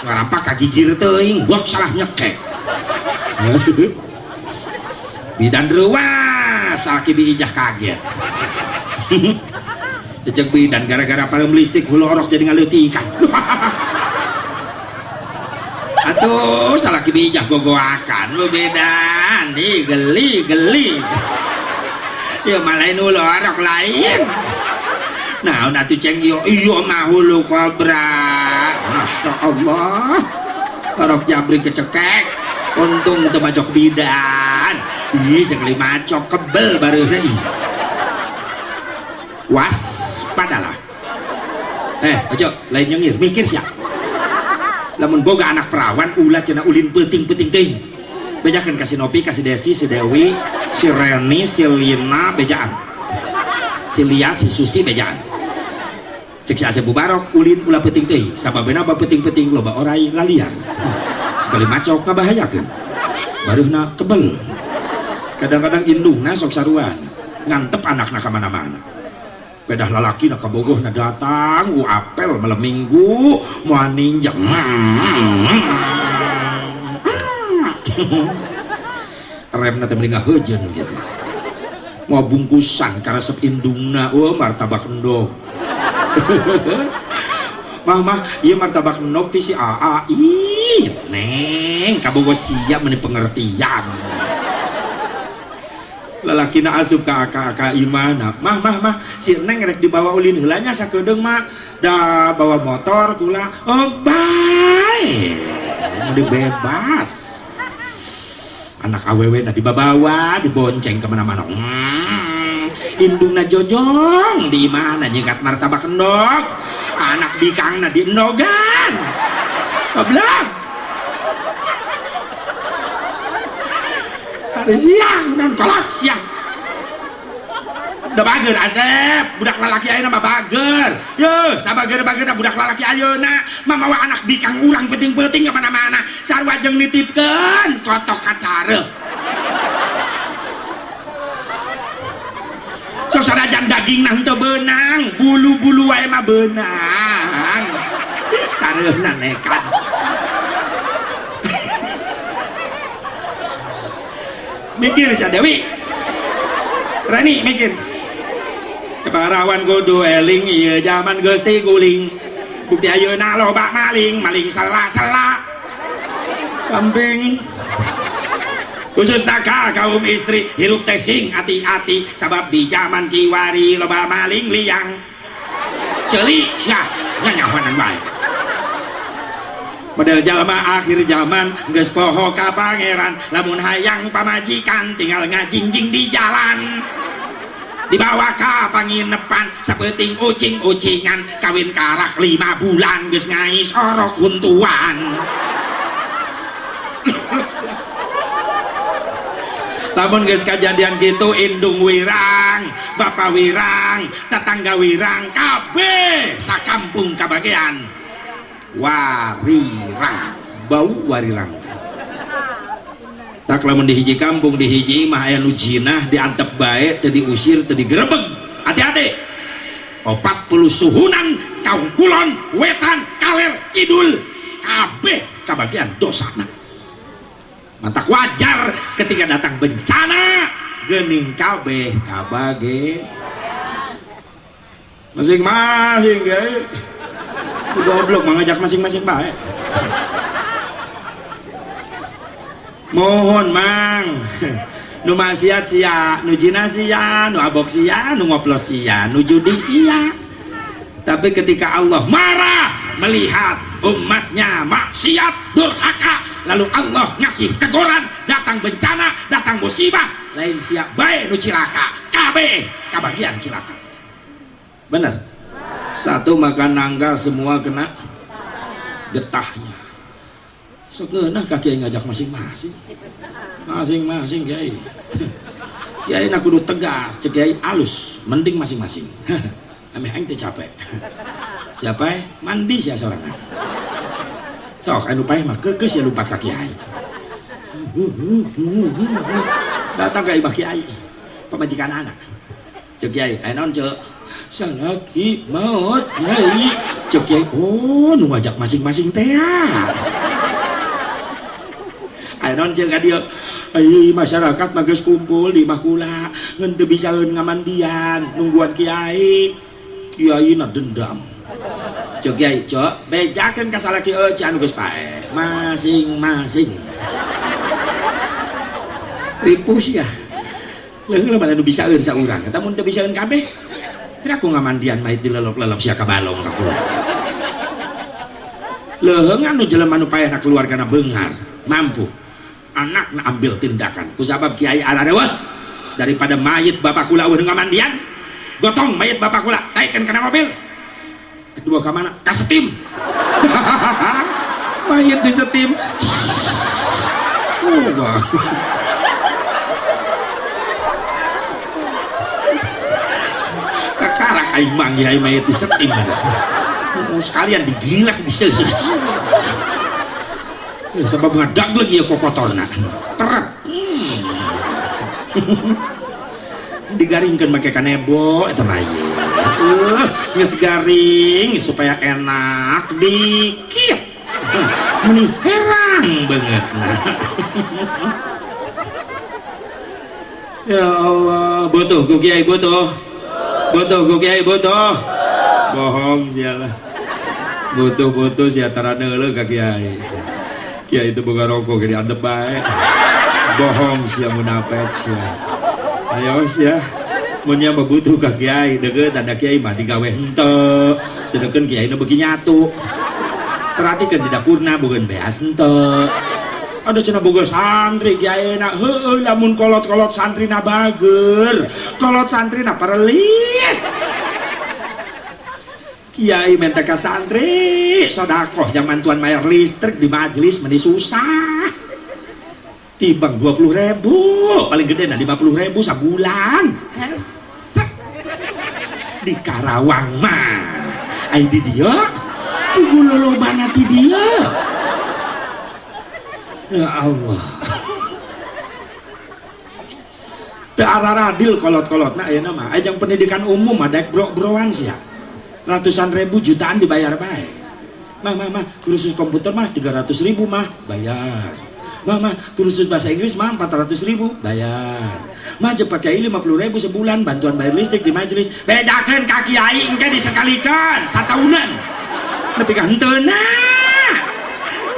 ngarampak ka gigir teuing gok salah nyekek bidan ruas salaki bijah kaget cek bidan gara-gara pareum listrik hulu orok jadi ngaleutikan atuh salaki bijah gogoakan lu bedan nih geli ya malain hulu orok lain Nah atuh ceng iya mahulu kobra. Masya Allah Rok jabri kecekek untung teu macok bidan. Ih sekali macok kebel baru ih. Waspadalah. Ojo lain nyengir mikir sia. Lamun boga anak perawan ulah cenah ulin peuting-peuting teuing. Bejakeun ka si Nopi, ka si Desi, si Dewi, si Reni, si Lina bejaan. Si Lia, si Susi bejaan. Cek si Asep Bubarok ulin ulah peuting teuing. Sababena ba peuting-peuting loba orai laliar. Sekali macok ngabahayakeun. Baruhna kebel. Kadang-kadang indungna sok saruan ngantep anakna ka mana-mana. Pedah lalaki na kabogoh na datang apel malam minggu mau ninjak rem na teh mending heujeun gitu mau bungkusan karesep indungna martabak endog mah ieu martabak endog ti si Aa ih neng kabogoh siap meuni pengertian lalaki na asup ka aka imana mah si neng rek dibawa ulin heulanya sakedeung mah da bawa motor kula bae mau bebas anak awewe na dibawa dibonceng kemana-mana indungna jojong di mana nyegat martabak endog anak bikangna di endogan goblok siang dan kolak siang udah bager Asep budak lalaki ayeuna mah bager yo sabager-bager budak lalaki ayeuna mamawa anak bikang urang penting-penting ke mana-mana sarua jeung nitipkeun kotok kacareuh sok sarajan daging nang teu beunang bulu-bulu wae mah beunang careuhna nekat mikir si Dewi Rani mikir parawan kudu eling ieu zaman geus ti guling bukti ayeuna loba maling sela-sela samping khususna ka kaum istri hirup teh sing hati-hati sabab di zaman kiwari loba maling liang ceuli sia nyanyahonan bae model jalma akhir zaman geus poho ka pangeran lamun hayang pamajikan tinggal ngajingjing di jalan dibawa ka panginepan sapeuting ucing-ucingan kawin karak 5 bulan geus ngais orok huntuan lamun geus kajadian kitu indung wirang bapa wirang tetangga wirang kabeh sakampung kabagean warirang bau warirang tak lamun di hiji kampung di hiji mah aya nu jinah diantep bae teu diusir teu digerebeg hati-hati 40 suhunan kaum kulon wetan kaler kidul kabeh kabagian dosana mantak wajar ketika datang bencana geuning kabeh kabage masing-masing ge goblok mengajak masing-masing baik mohon mang nu maksiat sia nu jina sia nu abok sia nu ngoplos sia nu judi sia tapi ketika Allah marah melihat umatnya maksiat durhaka lalu Allah ngasih teguran datang bencana datang musibah lain sia bae nu cilaka kabeh kabagian cilaka bener satu makan nangka semua kena getahnya segenah kaki ngajak masing-masing kiai kiai nak kudu tegas cek kiai alus mending masing-masing ame aing teh capek siapa mandi sia sorangan sok anu pae mah keus ya lupa ka kiai datang ka imah kiai pamajikan anak cek kiai naon cek salaki maut nyai cek kiai nu ngajak masing-masing teh ayeuna jeung ka dieu masyarakat mah geus kumpul di imah kula ngan teu bisaeun ngamandian nungguan kiai na dendam cek kiai cok bejakeun ka salaki anu geus pae masing-masing ripus ya leung mana nu bisaeun saurang eta mun teu bisaeun kabeh kira aku ngamandian mayit di lelop-lelop sia kabalong ka kula leungan nu jelema nu payahna keluargana beungar mampu anakna ambil tindakan kusabab kiai aradeuh daripada mayit bapak kula eueuh ngamandian gotong mayit bapak kula taikeun kana mobil kedua ka mana ka setim mayit di setim wah kakarak aing manggi aing mayit di setim sekalian digilas diseuseuh sebab ngadag lagi ya kokotorna peret digaringkan pakai kanebo eta mah geus garing supaya enak dikit meni herang banget ya Allah butuh ku kiai butuh ku kiai butuh bohong sialah butuh sia tarana heuleuh ka kiai kiai itu boga rokok ge diantep bae bohong sia munafik sia ayo sia mun nya butuh ka kiai deukeut tanda kiai mah digawe henteu sedeukeun kiai nu beuki nyatu perhatikeun di dapurna bogeun beas henteu ada cenah boga santri kiai na heueuh lamun kolot-kolot santrina bager kolot santrina parelit kiai minta ke santri sodakoh yang mantuan bayar listrik di majelis meni susah timbang 20.000 paling gede nah 50.000 sebulan hesek di Karawang mah ai di dia kudu lolobana ti dia ya Allah teu araradil kolot-kolotna ayeuna mah ajang pendidikan umum ada bro-broan sia ratusan ribu jutaan dibayar baik mah kursus komputer mah 300.000 mah bayar mah kursus bahasa Inggris mah 400.000 bayar mah jeung pakai 50.000 sebulan bantuan bayar listrik di majelis bedakeun ka kiai engke disekalikeun sataunan nepi ka henteuna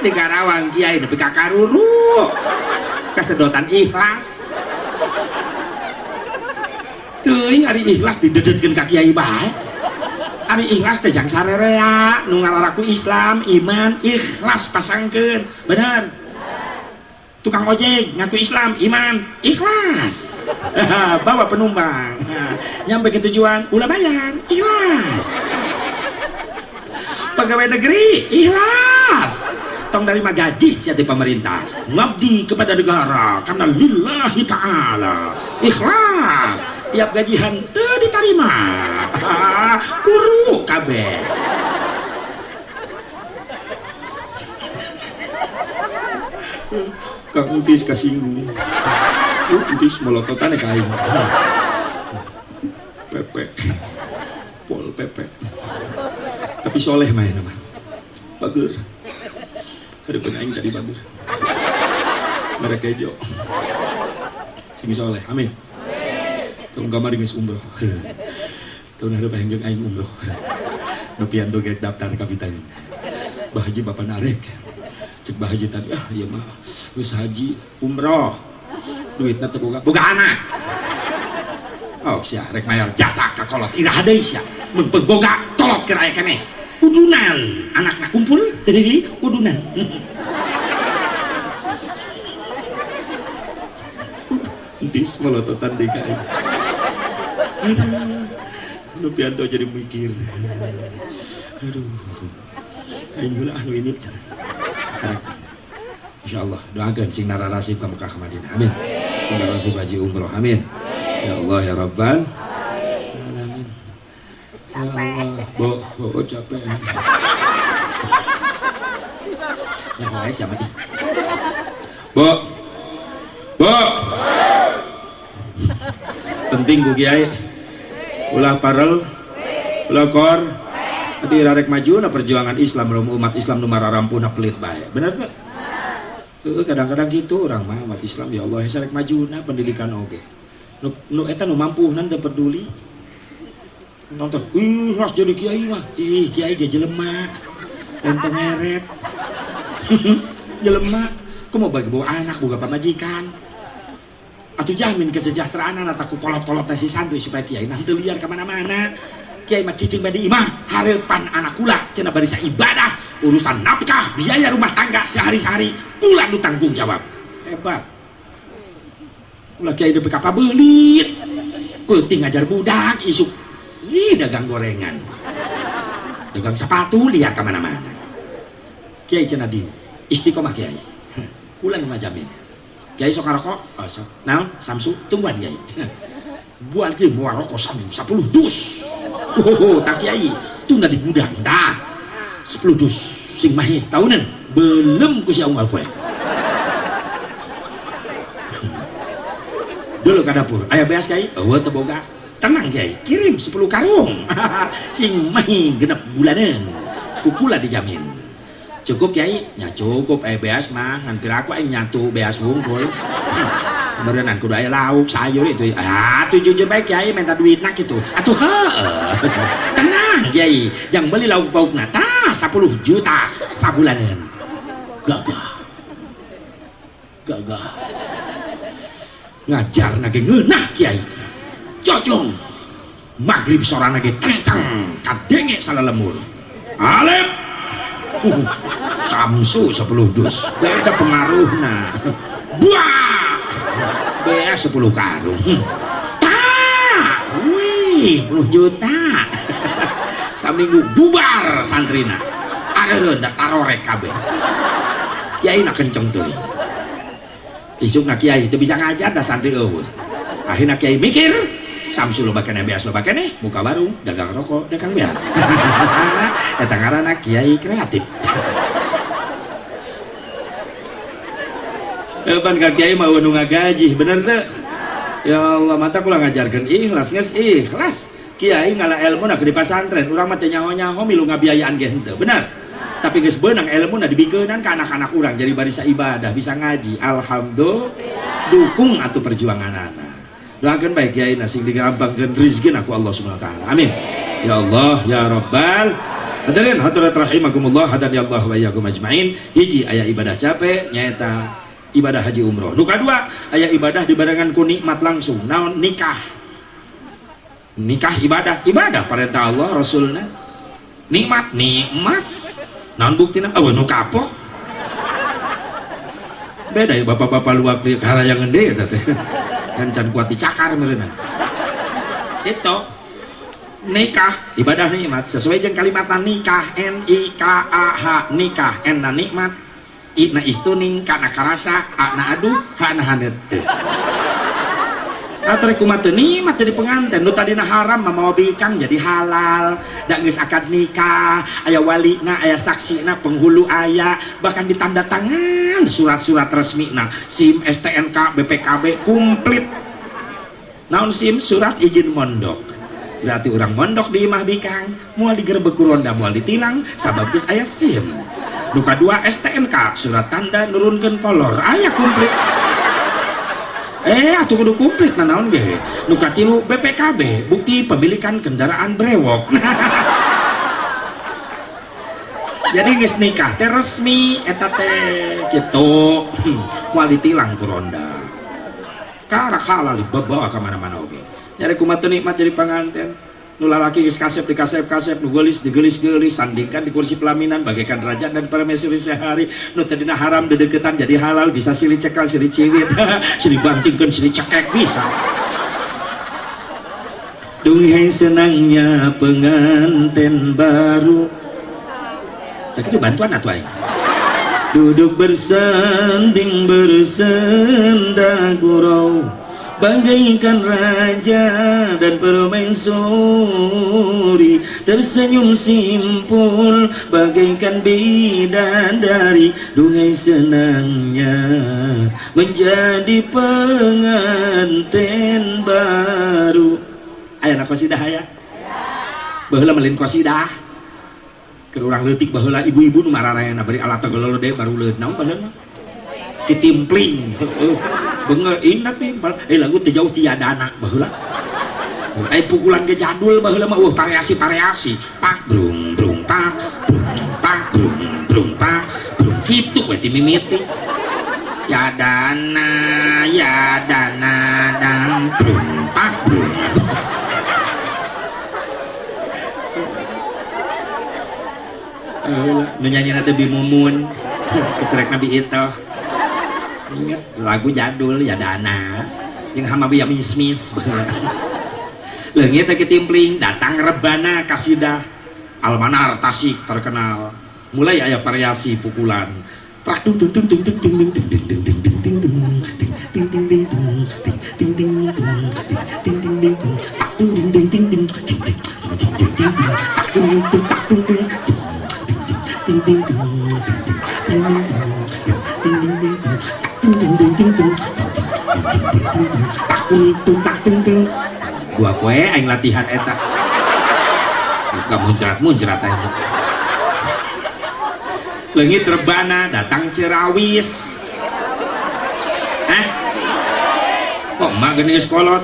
di Karawang kiai nepi ka karuru kasedotan ikhlas teuing ari ikhlas didedetkeun ka kiai bae ari ikhlas teh jang sarerea nu ngararaku Islam iman ikhlas pasangkeun bener tukang ojek ngaku Islam iman ikhlas bawa penumpang nyampe ke tujuan ulah bayar ikhlas pegawai negeri ikhlas tong dari gaji siati pemerintah ngabdi kepada negara karena lillahi ta'ala ikhlas tiap gajian teu diterima kuru kabeh Kang Entis kasinggung Entis melototan ka aing Pepe Pol Pepe tapi soleh main mah bager hareupeun aing tadi bager mereka jo sing soleh amin tong kamari geus umroh tahun hareup hayang jeung aing umroh nepian teh daftar ka vitamin Bah Haji Bapak narek cek Bah Haji tadi ieu mah geus haji umroh duitna teu boga anak oh sia rek mayar jasa ka kolot irah deui sia mun boga kolot keur aya keneh udunan anakna kumpul tadi udunan entis melototan deui ka aing lu pianto jadi mikir aduh aing heula anu ini karek insyaallah doakeun sing nararasib ka Mekah Madinah amin sing nararasib haji umroh amin ya Allah ya Rabbal alamin ya Allah bo capek ya wae siapa ih bo penting ku kiai ulah parel ulah kor ati rarek maju na perjuangan Islam umat Islam nu mararampuna pelit bae bener teh kadang-kadang gitu orang mah umat Islam ya Allah sarek majuna pendidikan oge nu eta nu mampu nan teu peduli nonton ras jadi kiai mah kiai ge jelema entong ngeret jelema kumaha bagi bawa anak boga pamajikan atuh jamin kesejahteraan anak aku kolot-kolot nasi santri supaya kiai nanti liar kemana-mana Kiai mah cicing badi imah harapan anak kula cenah bari ibadah urusan nafkah biaya rumah tangga sehari-hari kula nu tanggung jawab. Hebat kula Kiai depe kapabelit penting ngajar budak isuk dagang gorengan dagang sepatu liar kemana-mana. Kiai cenah di istiqomah Kiai kula nu ngajamin. Kiai sok ngarokok sok naon samsu tungguan Kiai buat Kiai mau rokok sambil 10 dus. Tak Kiai tunda di gudang dah 10 dus sing mahis tahunan belum ku si unggal poe dulu ke dapur aya beas Kiai teu boga tenang Kiai kirim 10 karung sing mahi genep bulanan kukula dijamin cukup Kiai nya cukup aya beas mah ngantir aku aing nyatu beas wungkul kemudian kudu aya lauk sayur itu tuh jujur baik Kiai minta duit nak gitu atuh tenang Kiai yang beli lauk pauk nata 10 juta sabulanan gagah ngajar nage ngeunah Kiai cocong maghrib sorana nage kencang kadenge salah lemur alep samsu 10 dus beda pengaruhna buah bea 10 karung wih 10 juta saminggu bubar santrina ada rendah tarorek kabeh Kiai nak kenceng tuh isuk nak Kiai itu bisa ngajar dah santri eueuh akhirnya Kiai mikir samsu lo bakene beas lo bakene muka baru dagang rokok dagang beas eta ngaranna Kiai kreatif. Pan ka Kiai mah nu ngagaji bener teh ya Allah mata kula ngajarkeun ikhlas geus ikhlas Kiai ngala ilmu na di pasantren urang mah teh nyaho-nyaho milu ngabiayaan ge henteu bener tapi geus beunang ilmu na dibikeunnan ka anak-anak urang jadi barisa ibadah bisa ngaji alhamdulillah dukung atuh perjuangan anak doakeun bae Kiai na sing digampangkeun rezeki aku Allah Subhanahu wa taala amin ya Allah ya rabbal hadirin hadirat rahimakumullah hadani Allah wa iyyakum ajmain hiji aya ibadah capek nyaeta ibadah haji umroh nu kadua aya ibadah dibarengan ku nikmat langsung naon nikah ibadah perintah Allah rasulna nikmat naon buktina nu kapok beda ya bapak-bapak luak di harayangan deh teh kan can kuat dicakar meureunna itu nikah ibadah nikmat sesuai jeung kalimat nikah nikah nikah enna nikmat ina istuning kana karasa ana aduh hana hanete atau kumat nikmat jadi pengantin nu tadina haram mau bikang jadi halal da geus akad nikah aya walina aya saksina penghulu aya bahkan ditanda tangan surat-surat resmina SIM STNK BPKB komplit naon SIM surat izin mondok berarti orang mondok di imah bikang moal digerebek ku ronda moal ditilang sabab geus aya SIM nu kadua STNK surat tanda nurunkeun kolor aya komplit atuh kudu komplit naon ge nu katilu BPKB bukti pemilikan kendaraan brewok jadi geus nikah teh resmi eta teh kitu moal ditilang ku ronda karak halal dibawa ka mana-mana oge nyari kumaha teu nikmat jadi panganten nu lalaki geus kasep di kasep nu geulis digelis-gelis sandingkan di kursi pelaminan bagaikan raja dan permaisuri sehari nu tadina haram dedeketan jadi halal bisa silih cekal silih ciwit silih bantingkeun silih cekek bisa duhai senangnya penganten baru tapi itu bantuan atuh aing duduk bersanding bersenda gurau bagaikan raja dan permaisuri tersenyum simpul bagaikan bidadari duhai senangnya menjadi pengantin baru aya qasidah aya baheula melin qasidah keur urang leutik baheula ibu-ibu nu mararayana bari alat togololo deui baru leuit naon baheula kitimpling bener ingat lagu teh jauh tiada anak baheula pukulan ge jadul baheula mah variasi pak brung brung pak brung brung pak brung kitu we ti mimiti ya dana dan brung pak brung nu nyanyi nanti Bimumun kecerek Nabi itu inget lagu jadul ya dana yang hamabi ya mismis leungit teh kitimpling datang rebana kasidah Almanar Tasik terkenal mulai aya variasi pukulan trak tung tung tung tung tung tung tung tung tung tung tung tung tung tung gua kue aing latihan eta gak muncrat aja leungit rebana datang Cerawis kok emak geuning kolot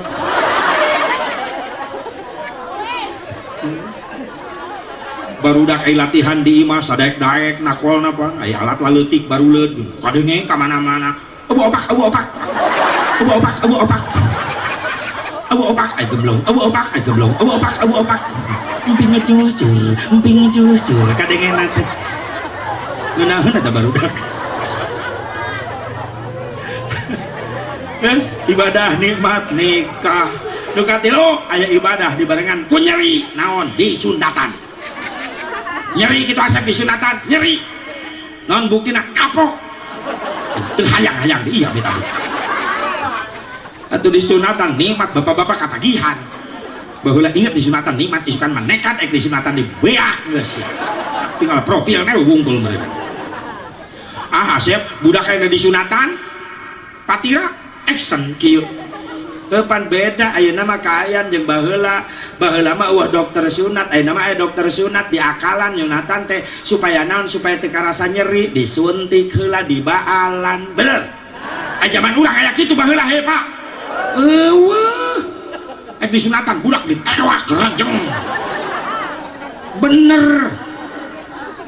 barudak ai latihan di imah sadaek-daek nakol napa aya alat laleutik baruleud kadenge ka mana-mana abu opak ai gemblong abu opak emping ngecucur kadenge nate ngeunaheun eta barudak geus ibadah nikmat nikah nu katilu aya ibadah dibarengan ku nyeri naon di sundatan nyeri kitu asap di sunatan nyeri naon buktina kapok teu hayang-hayang iya beta atuh di sunatan nikmat bapak-bapak katagihan baheula inget di sunatan nikmat isukan manekat di sunatan di beak geus tinggal profilnya wungkul mereka asep budak aya di sunatan patira action kieu pan beda ayeuna mah kaayaan jeung baheula mah eueuh dokter sunat ayeuna mah aya dokter sunat di akalan nyunatan teh supaya naon supaya teu karasa nyeri disuntik heula di baalan bener zaman urang aya kitu baheula he Pak eueuh di sunatan budak ditewak gerejeng bener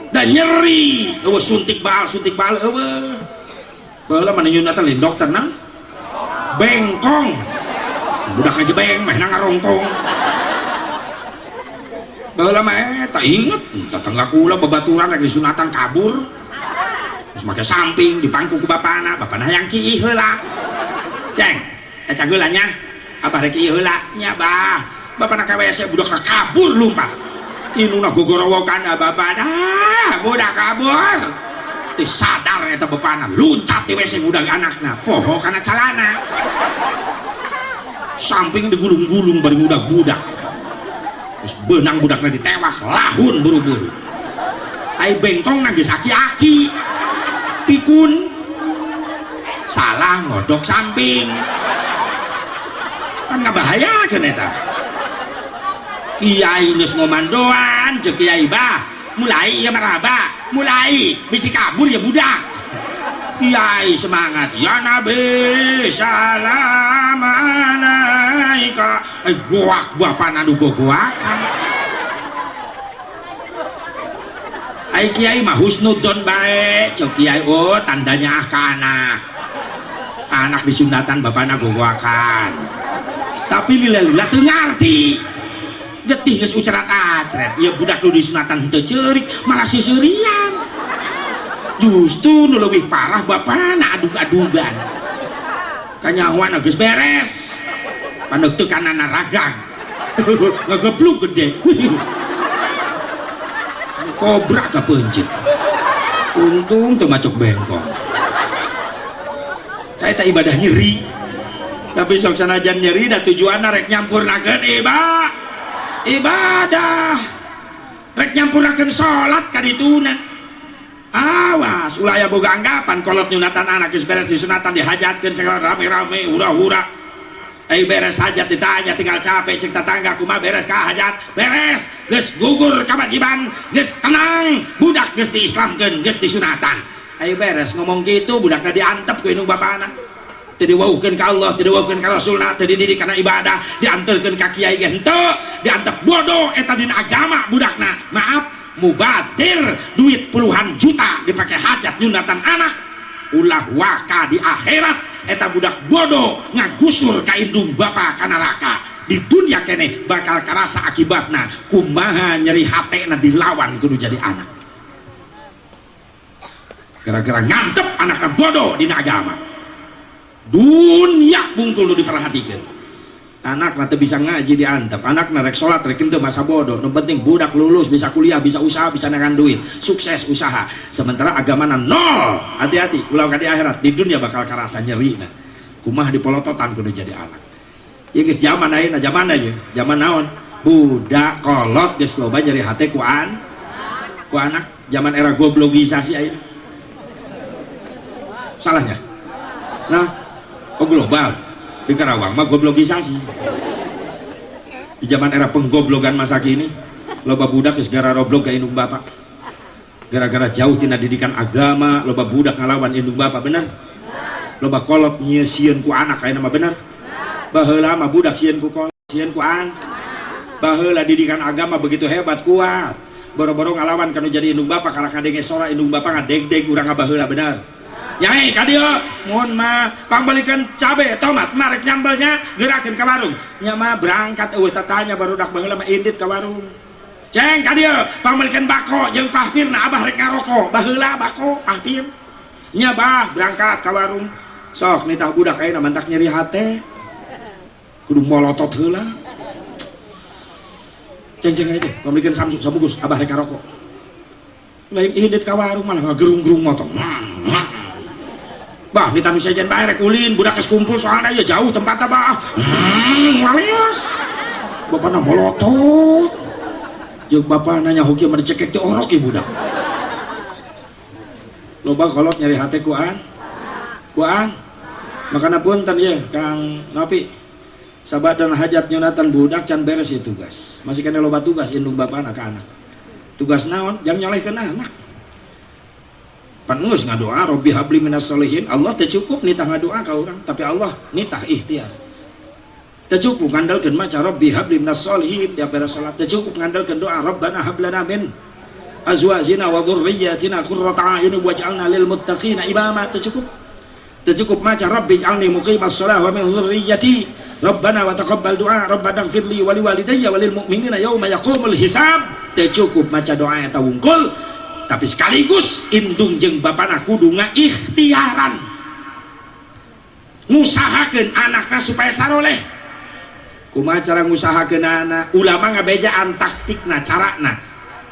dan nyeri eueuh suntik baal eueuh baheula mah nyunatan lain dokter nang bengkong budak aja beng mah ngarongkong baheula mah tak inget tetangga kula babaturan rek disunatan kabur terus make samping dipangku ku bapana hayang kieu heula ceng eta geula nya abah rek kieu heula nya bah bapana ka WC budakna kabur lumpat inuna gogorowokan bapana budak kabur disadar eta bapana luncat di WC budak anakna poho kana calana samping digulung-gulung bari budak-budak terus benang budakna ditewak lahun buru-buru ai bengkong nangis aki-aki pikun salah ngodok samping kan ngabahayakeun eta kiai geus ngomandoan jeung kiai bah mulai ya maraba mulai bisi kabur ya budak kiai semangat ya nabi salam alaika goak bapana nu gogoakan ai kiai mah husnudzon bae cok kiai tandanya ka anak disundatan bapana gogoakan tapi lila-lila teu ngarti getih geus ucerat acret ya budak nu disunatan henteu ceurik malah sisirian justru nu leuwih parah bapana adug-adugan kanyahoan geus beres pandeg teu kanana ragang ngagebluk gede kobra kapeunceut untung teu macok bengkong saya tak ibadah nyeri tapi sok sanajan nyeri da tujuanna rek nyampurnakeun ibadah rek nyampurnakeun salat ka dituna awas ulah aya boga anggapan kolot nyunatan anak geus beres disunatan dihajatkeun segala rame-rame hura-hura beres hajat ditanya tinggal capek cek tetangga kumaha beres ka hajat beres geus gugur kewajiban geus tenang budak geus diislamkeun geus disunatan beres ngomong gitu budakna diantep ku indung bapana teu diwauhkeun ka Allah teu diwauhkeun ka Rasulna teu dididik kana ibadah dianterkeun ka kiai ge henteu diantep bodoh eta dina agama budakna maaf mubadir duit puluhan juta dipake hajat nyunatan anak ulah waka di akhirat eta budak bodoh ngagusur ka indung bapa ka neraka di dunia kene bakal karasa akibatna kumaha nyeri hatena dilawan kudu jadi anak gara-gara ngantep anaknya bodoh di agama dunia bungkul diperhatikan anak nanti bisa ngaji diantep anak rek sholat rek itu masa bodoh yang penting budak lulus bisa kuliah bisa usaha bisa nekan duit sukses usaha sementara agama nol hati-hati ulah di akhirat di dunia bakal kerasa nyeri nah kumah di polototan kudu jadi anak ya guys zaman aja zaman naon budak kolot geus loba nyeri hati ku anak zaman era goblogisasi aja salah nggak? Nah global di Karawang mah goblogisasi di zaman era penggoblogan masa kini loba budak geus gara roblog ka indung bapak gara-gara jauh tina didikan agama loba budak ngalawan indung bapak bener loba kolot nyieusieun ku anak aya mah bener baheula mah budak sieun ku kolot sieun ku baheula didikan agama begitu hebat kuat boro-boro ngalawan kanu jadi indung bapak karena kadenge sora indung bapak ngadeg-deg urang baheula bener Nyai kadio mohon mah pangbalikan cabe tomat marek nyambelnya gerakin ke warung nya mah berangkat eueuh tatanya barudak baheula mah indit ke warung ceng kadio pangbalikan bako jeung pahpirna abah rek ngaroko baheula bako pahpir nya bah berangkat ke warung sok nitah budak ayeuna mantak nyeri hate kudu molotot heula ceng aja pangbalikan samsuk sabugus abah rek ngaroko lain indit ke warung malah ngagerung-gerung motor bah kita nu sejen bae rek ulin budak geus kumpul soalnya ya jauh tempatnya bah males bapana molotot jeung bapana nya hoki mah dicekek teh orok ieu budak loba kolot nyari hate kuan makana punten ye Kang Nopi sabadan hajat nyunatan budak can beres ieu tugas masih kena loba tugas indung bapana ka anak tugas naon jang nyolehkeun anak panus ngadoa Robbi habli minas solihin Allah teh cukup nitah ngadoa ka urang tapi Allah nitah ikhtiar teh cukup ngandalkeun maca Robbi habli minas solihin tiap beres salat teh cukup ngandalkeun doa Rabbana hablana min azwajina wa dzurriyyatina qurrata a'yun waj'alna lil muttaqina imama teh cukup maca Rabbi ij'alni muqimas shalah wa min dzurriyyati Rabbana wa taqabbal du'a Rabbana ighfirli wa liwalidayya wa lil mu'minina yauma yaqumul hisab teh cukup maca doa eta wungkul tapi sekaligus indung jeung bapana kudu ngaikhtiaran ngusahakeun anakna supaya saroleh kumaha cara ngusahakeun anak ulama ngabejaan taktikna carana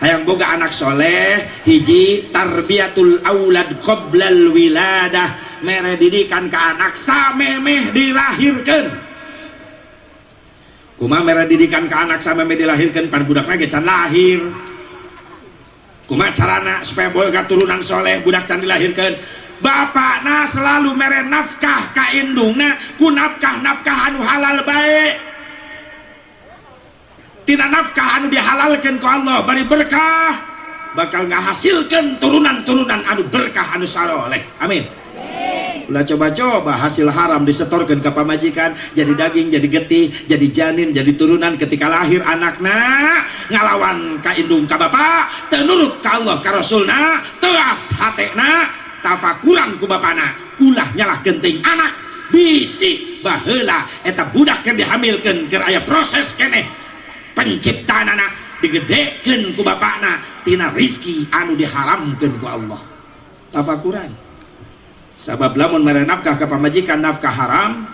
hayang boga anak soleh hiji tarbiyatul aulad qoblal wiladah mere didikan ka anak samemeh dilahirkeun kumaha mere didikan ka anak samemeh dilahirkeun pan budakna ge can lahir kumaha carana supaya boga turunan soleh budak can dilahirkeun bapakna selalu mere nafkah ka indungna ku nafkah anu halal bae tina nafkah anu dihalalkeun ku Allah bari berkah bakal ngahasilkeun turunan-turunan anu berkah anu saleh amin ulah coba-coba hasil haram disetorkeun ka pamajikan jadi daging jadi getih jadi janin jadi turunan ketika lahir anakna ngalawan ka indung ka bapa teu nurut ka Allah ka Rasulna teas hatena tafakuran ku bapana ulah nyalah genting anak bisi baheula eta budak keur dihamilkeun keur aya proses keneh penciptaanana digedekeun ku bapana tina rizki anu diharamkeun ku Allah tafakuran sabab lamun mere nafkah ke pamajikan nafkah haram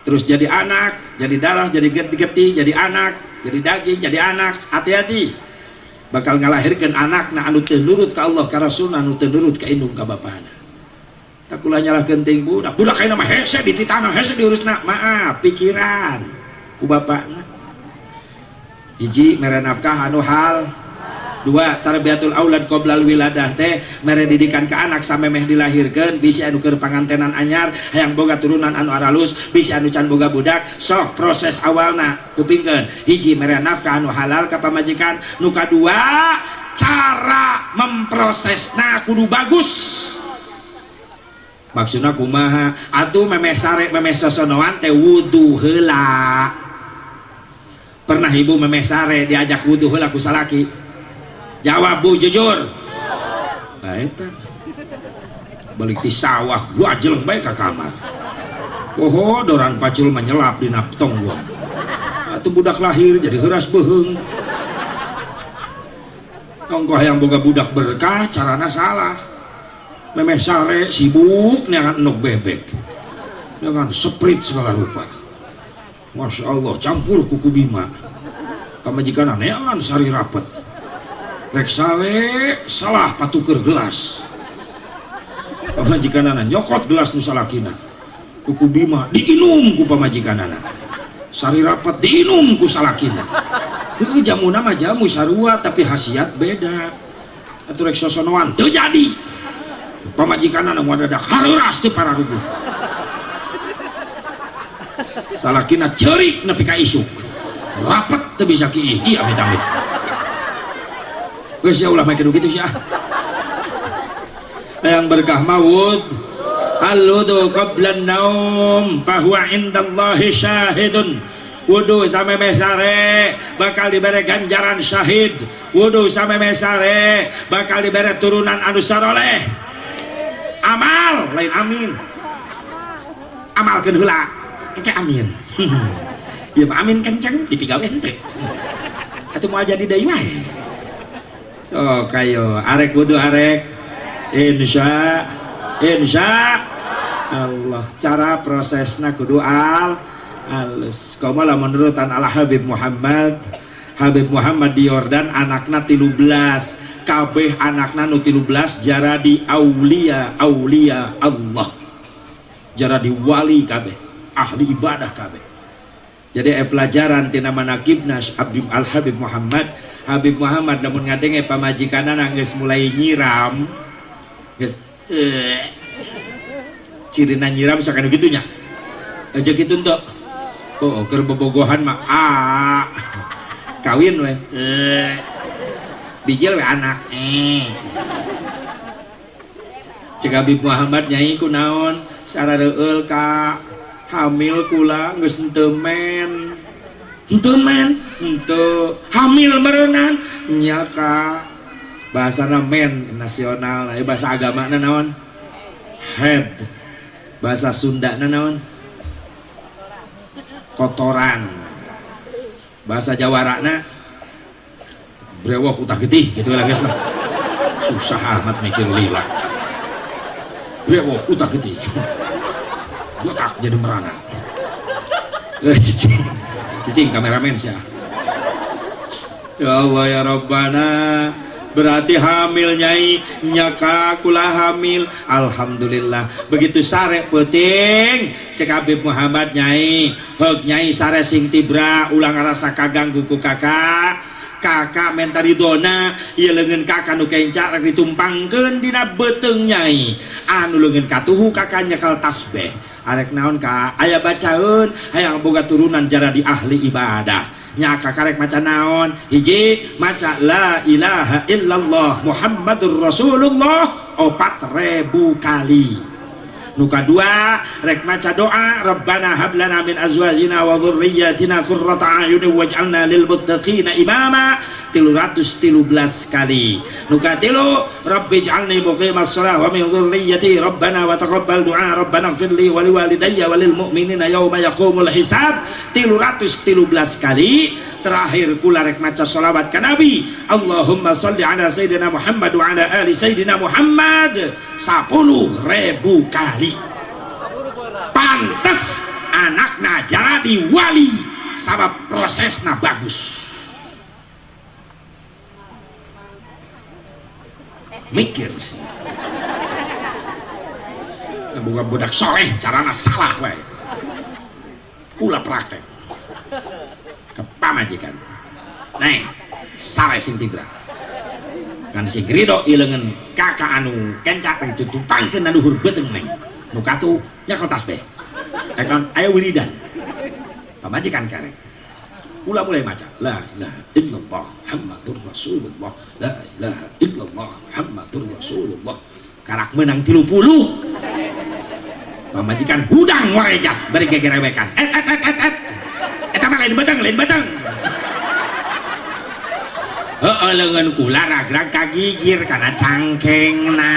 terus jadi anak jadi darah jadi getih jadi anak jadi daging jadi anak hati-hati bakal ngalahirkeun anakna anu teu nurut ka Allah ka Rasulna anu teu nurut ka indung ka bapana tak kula nyalah genting budak ayeuna mah hese dititana hese diurusna maaf pikiran ku bapana hiji mere nafkah anu hal dua tarbiyatul aulad qoblal wiladah teh mere didikan ke anak samemeh dilahirkeun bisi anu keur pangantenan anyar hayang boga turunan anu aralus bisi anu can boga budak sok proses awalna kupingkeun hiji mere nafkah anu halal ka pamajikan nu kadua cara memprosesna kudu bagus maksudna kumaha atuh memeh sare memeh sosonoan teh wudu heula pernah ibu memeh sare diajak wudu heula ku salaki jawab bu jujur eta balik di sawah gua jeleng bae ka kamar doran pacul menyelap di naptong gua atuh budak lahir jadi heuras beheung ongko hayang boga budak berkah carana salah memeh sare sibuk neangan endog bebek dengan sprite segala rupa. Masya Allah campur kuku bima pamajikan neangan sari rapet rek sare salah patuker gelas pamajikan nyokot gelas nu salakina kuku bima diinum ku pamajikan sari rapet diinum ku salakina. Jamuna mah jamu sarua tapi khasiat beda atuh rek sosonoan teu jadi pamajikanana moal dadak hareuras teu para rubuh salakina ceurik nepi ka isuk rapet teu bisa kiih ieu amit-amit geus ya ulah make kitu sia yang berkah maut al-wudu qabla an-naum fahuwa indallahi syahidun. Wudu sampai mesare bakal diberi ganjaran syahid. Wudu sampai mesare bakal diberi turunan anu saroleh. Amal lain amin. Amalkeun heula engke amin. Ieu mah amin kenceng dipigawe henteu. Atuh moal jadi deui wae. So kayo arek wudu arek. Insya Allah cara prosesna kudu halus. Kaumalah menurutan ala Habib Muhammad di Yordan anakna 13 kabeh anakna nu 13 jara di aulia Allah jara di wali kabeh ahli ibadah kabeh. Jadi pelajaran tina manaqibna Al Habib Muhammad namun ngadenge pamajikanana geus mulai nyiram geus cirina nyiram sakanu gitunya aja gitu tuh. Oh, keur bobogohan mah kawin we bijil we anak cek Habib Muhammad nyai kunaon sarareueul ka hamil kula geus henteu men henteu hamil meureunan nya ka bahasana men nasional bahasa agamana naon head bahasa Sundana naon kotoran bahasa Jawarana brewok utak getih gitu lah guys susah amat mikir lila brewok utak getih utak jadi merana cicing kameramen sih ya Allah ya Rabbana berarti hamil nyai nyaka kula hamil alhamdulillah begitu sare penting cek Habib Muhammad nyai heug nyai sare sing tibra ulang rasa kaganggu ku kakak menta ridona ieu leungeun kakak nu kenca rek ditumpangkeun dina beuteung nyai anu leungeun katuhu kakak nyekel tasbih arek naon ka aya bacaeun hayang boga turunan jara di ahli ibadah nyaka karek maca naon hiji maca la ilaha illallah Muhammadur Rasulullah 4.000 kali nu kadua rek maca doa Rabbana hablana min azwajina wa dhurriyyatina qurrata a'yunin waj'alna lil muttaqina imama 313 kali nu katilu Rabbi ij'alni muqimas shalah wa min dhurriyyati Rabbana wa taqabbal du'a Rabbana ighfirli wa liwalidayya wa lil mu'minina yauma yaqumul hisab 313 kali terakhir kula rek maca sholawat ka Nabi Allahumma sholli ala sayyidina Muhammad wa ala ali sayyidina Muhammad 10.000 kali pantes anakna jadi wali sabab prosesna bagus mikir sih bukan budak soleh carana salah wae kula praktek ke pamajikan neng sare sing tibra kan sing ridho ileungeun kakak anu kencak itu tumpangkeun na luhur beuteung neng nu katu nyakel tasbih kan aya wiridan pamajikan karek ulah mulai maca la ilaha illallah Muhammadur Rasulullah la ilaha illallah Muhammadur Rasulullah karak menang 30 pamajikan hudang warejat bari gegerewekan eta mah lain beteng heueuh leungeun kula ragrag kagigir kana cangkengna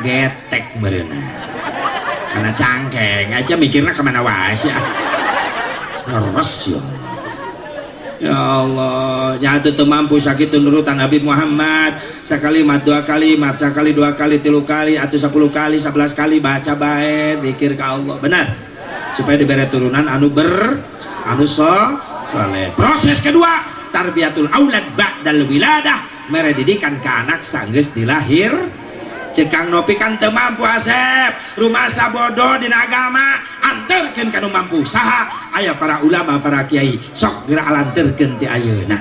getek meureunna kana cangkeng aja mikirna kemana wae sia ngeres ya Ya Allah, nyatu teu mampu sakitu nurutan Habib Muhammad sakalimat dua kalimat, sakali dua kali, tilu kali, atau 10 kali, 11 kali baca bae zikir ka Allah. Benar. Supaya diberi turunan anu saleh. Proses kedua, tarbiyatul aulad ba'dal wiladah, mere didikan ke anak sanggeus dilahir. Cekang nopi kan teu mampu Asep, rumah sabodo dina agama, anterkeun kanu mampu. Saha aya para ulama, para kiai, sok geura alanterkeun ti ayeuna.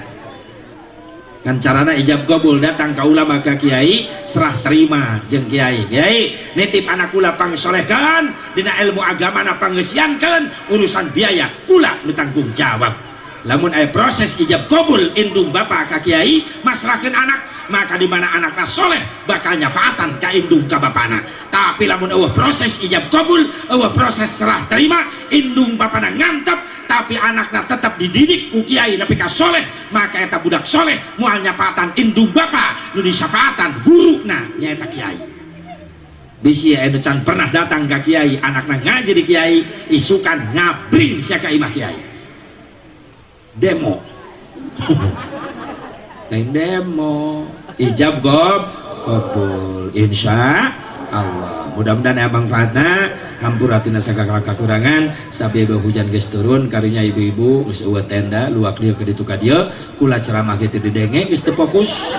Kan carana ijab qabul, datang ka ulama ka kiai, serah terima jeung kiai. Kiai, nitip anak kula pangsolehkeun dina ilmu agama na pangeusieunkeun, urusan biaya kula nu tanggung jawab. Lamun aya proses ijab qabul indung bapa ka kiai, masrahkeun anak, maka di mana anakna soleh bakal nyafaatan ka indung ka bapana. Tapi lamun eueuh proses ijab qabul, eueuh proses serah terima, indung bapana ngantep tapi anakna tetap dididik ku kiai nepi ka soleh, maka eta budak soleh moal nyafaatan indung bapa nu disyafaatan guruna nyaeta kiai. Bisi anu can pernah datang ka kiai, anakna ngaji di kiai, isukan ngabring sia ka imah kiai. Demo. Lain demo, ijab qabul insya Allah. Mudah-mudahan ya manfaatna, hampuratina sagala kakurangan. Sabi hujan geus turun, karinya ibu-ibu geus eueuh tenda luak dieu ke ditu ka dieu, kula ceramah kitu didenge geus teu fokus.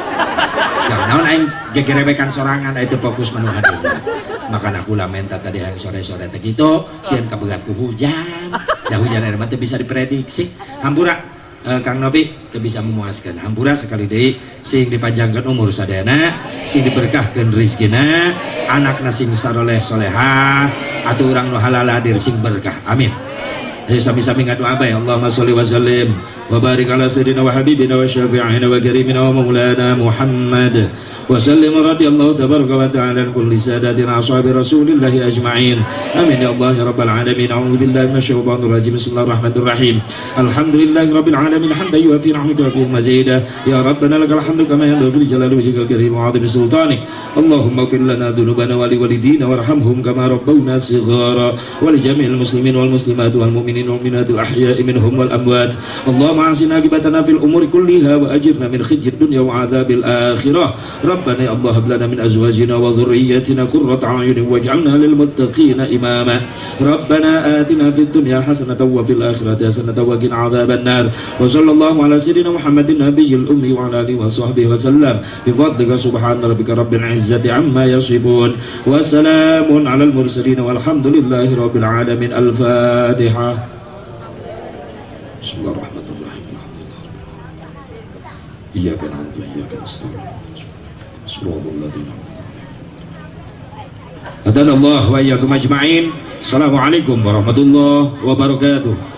Yang naon aing gegerebekan sorangan aya teu fokus manu hadir. Makana kula menta tadi hayang sore-sore teh kitu, sieun kabegat ku hujan. Da hujan eta mah teu bisa diprediksi. Hampura Kang Nobi teu bisa memuaskan. Hampura sekali deui sing dipanjangkeun umur sadayana, sing diberkahkeun rezekina, anakna sing saleh solehah, atuh urang nu halal hadir sing berkah. Amin. Ayo sami-sami ngadoa bae. Allahumma sholli wa sallim wa barik ala sayyidina wa habibina wa syafi'ina wa karimina wa maulana Muhammad wa sallim radhiyallahu tabaraka wa ta'ala an kulli sadatina ashabi rasulillah ajma'in. Amin ya Allah ya rabbal alamin. A'udzu billahi minasyaitonir rajim. Bismillahirrahmanirrahim. Alhamdulillahi rabbil alamin hamdan yuwafi ni'matahu wa yuwafi mazida. Ya rabbana lakal hamdu kama yanbaghi li jalali wajhikal karim wa 'azimi sultanik. Allahumma ighfir lana dhunubana wa li walidina warhamhum kama rabbawna shighara wa li jami'il muslimin wal muslimat wal mu'minin wal mu'minat al ahya'i minhum wal amwat. Allahumma asina aqibatana fil umuri kulliha wa ajirna min khizyid dunya wa 'adzabil akhirah. ربنا يا الله هب لنا من ازواجنا وذرياتنا قرة اعين واجعلنا للمتقين اماما ربنا آتنا في الدنيا حسنة وفي الآخرة حسنة وقنا عذاب النار وصلى الله على سيدنا محمد النبي الأمي وعلى آله وصحبه وسلم بفضلك سبحان ربك رب العزة عما يصفون وسلام على المرسلين والحمد لله رب العالمين. الفاتحة. بسم الله الرحمن الرحيم. إياك نعبد وإياك نستعين. Adana Allah wa iyyakum ajma'in. Assalamualaikum warahmatullahi wabarakatuh.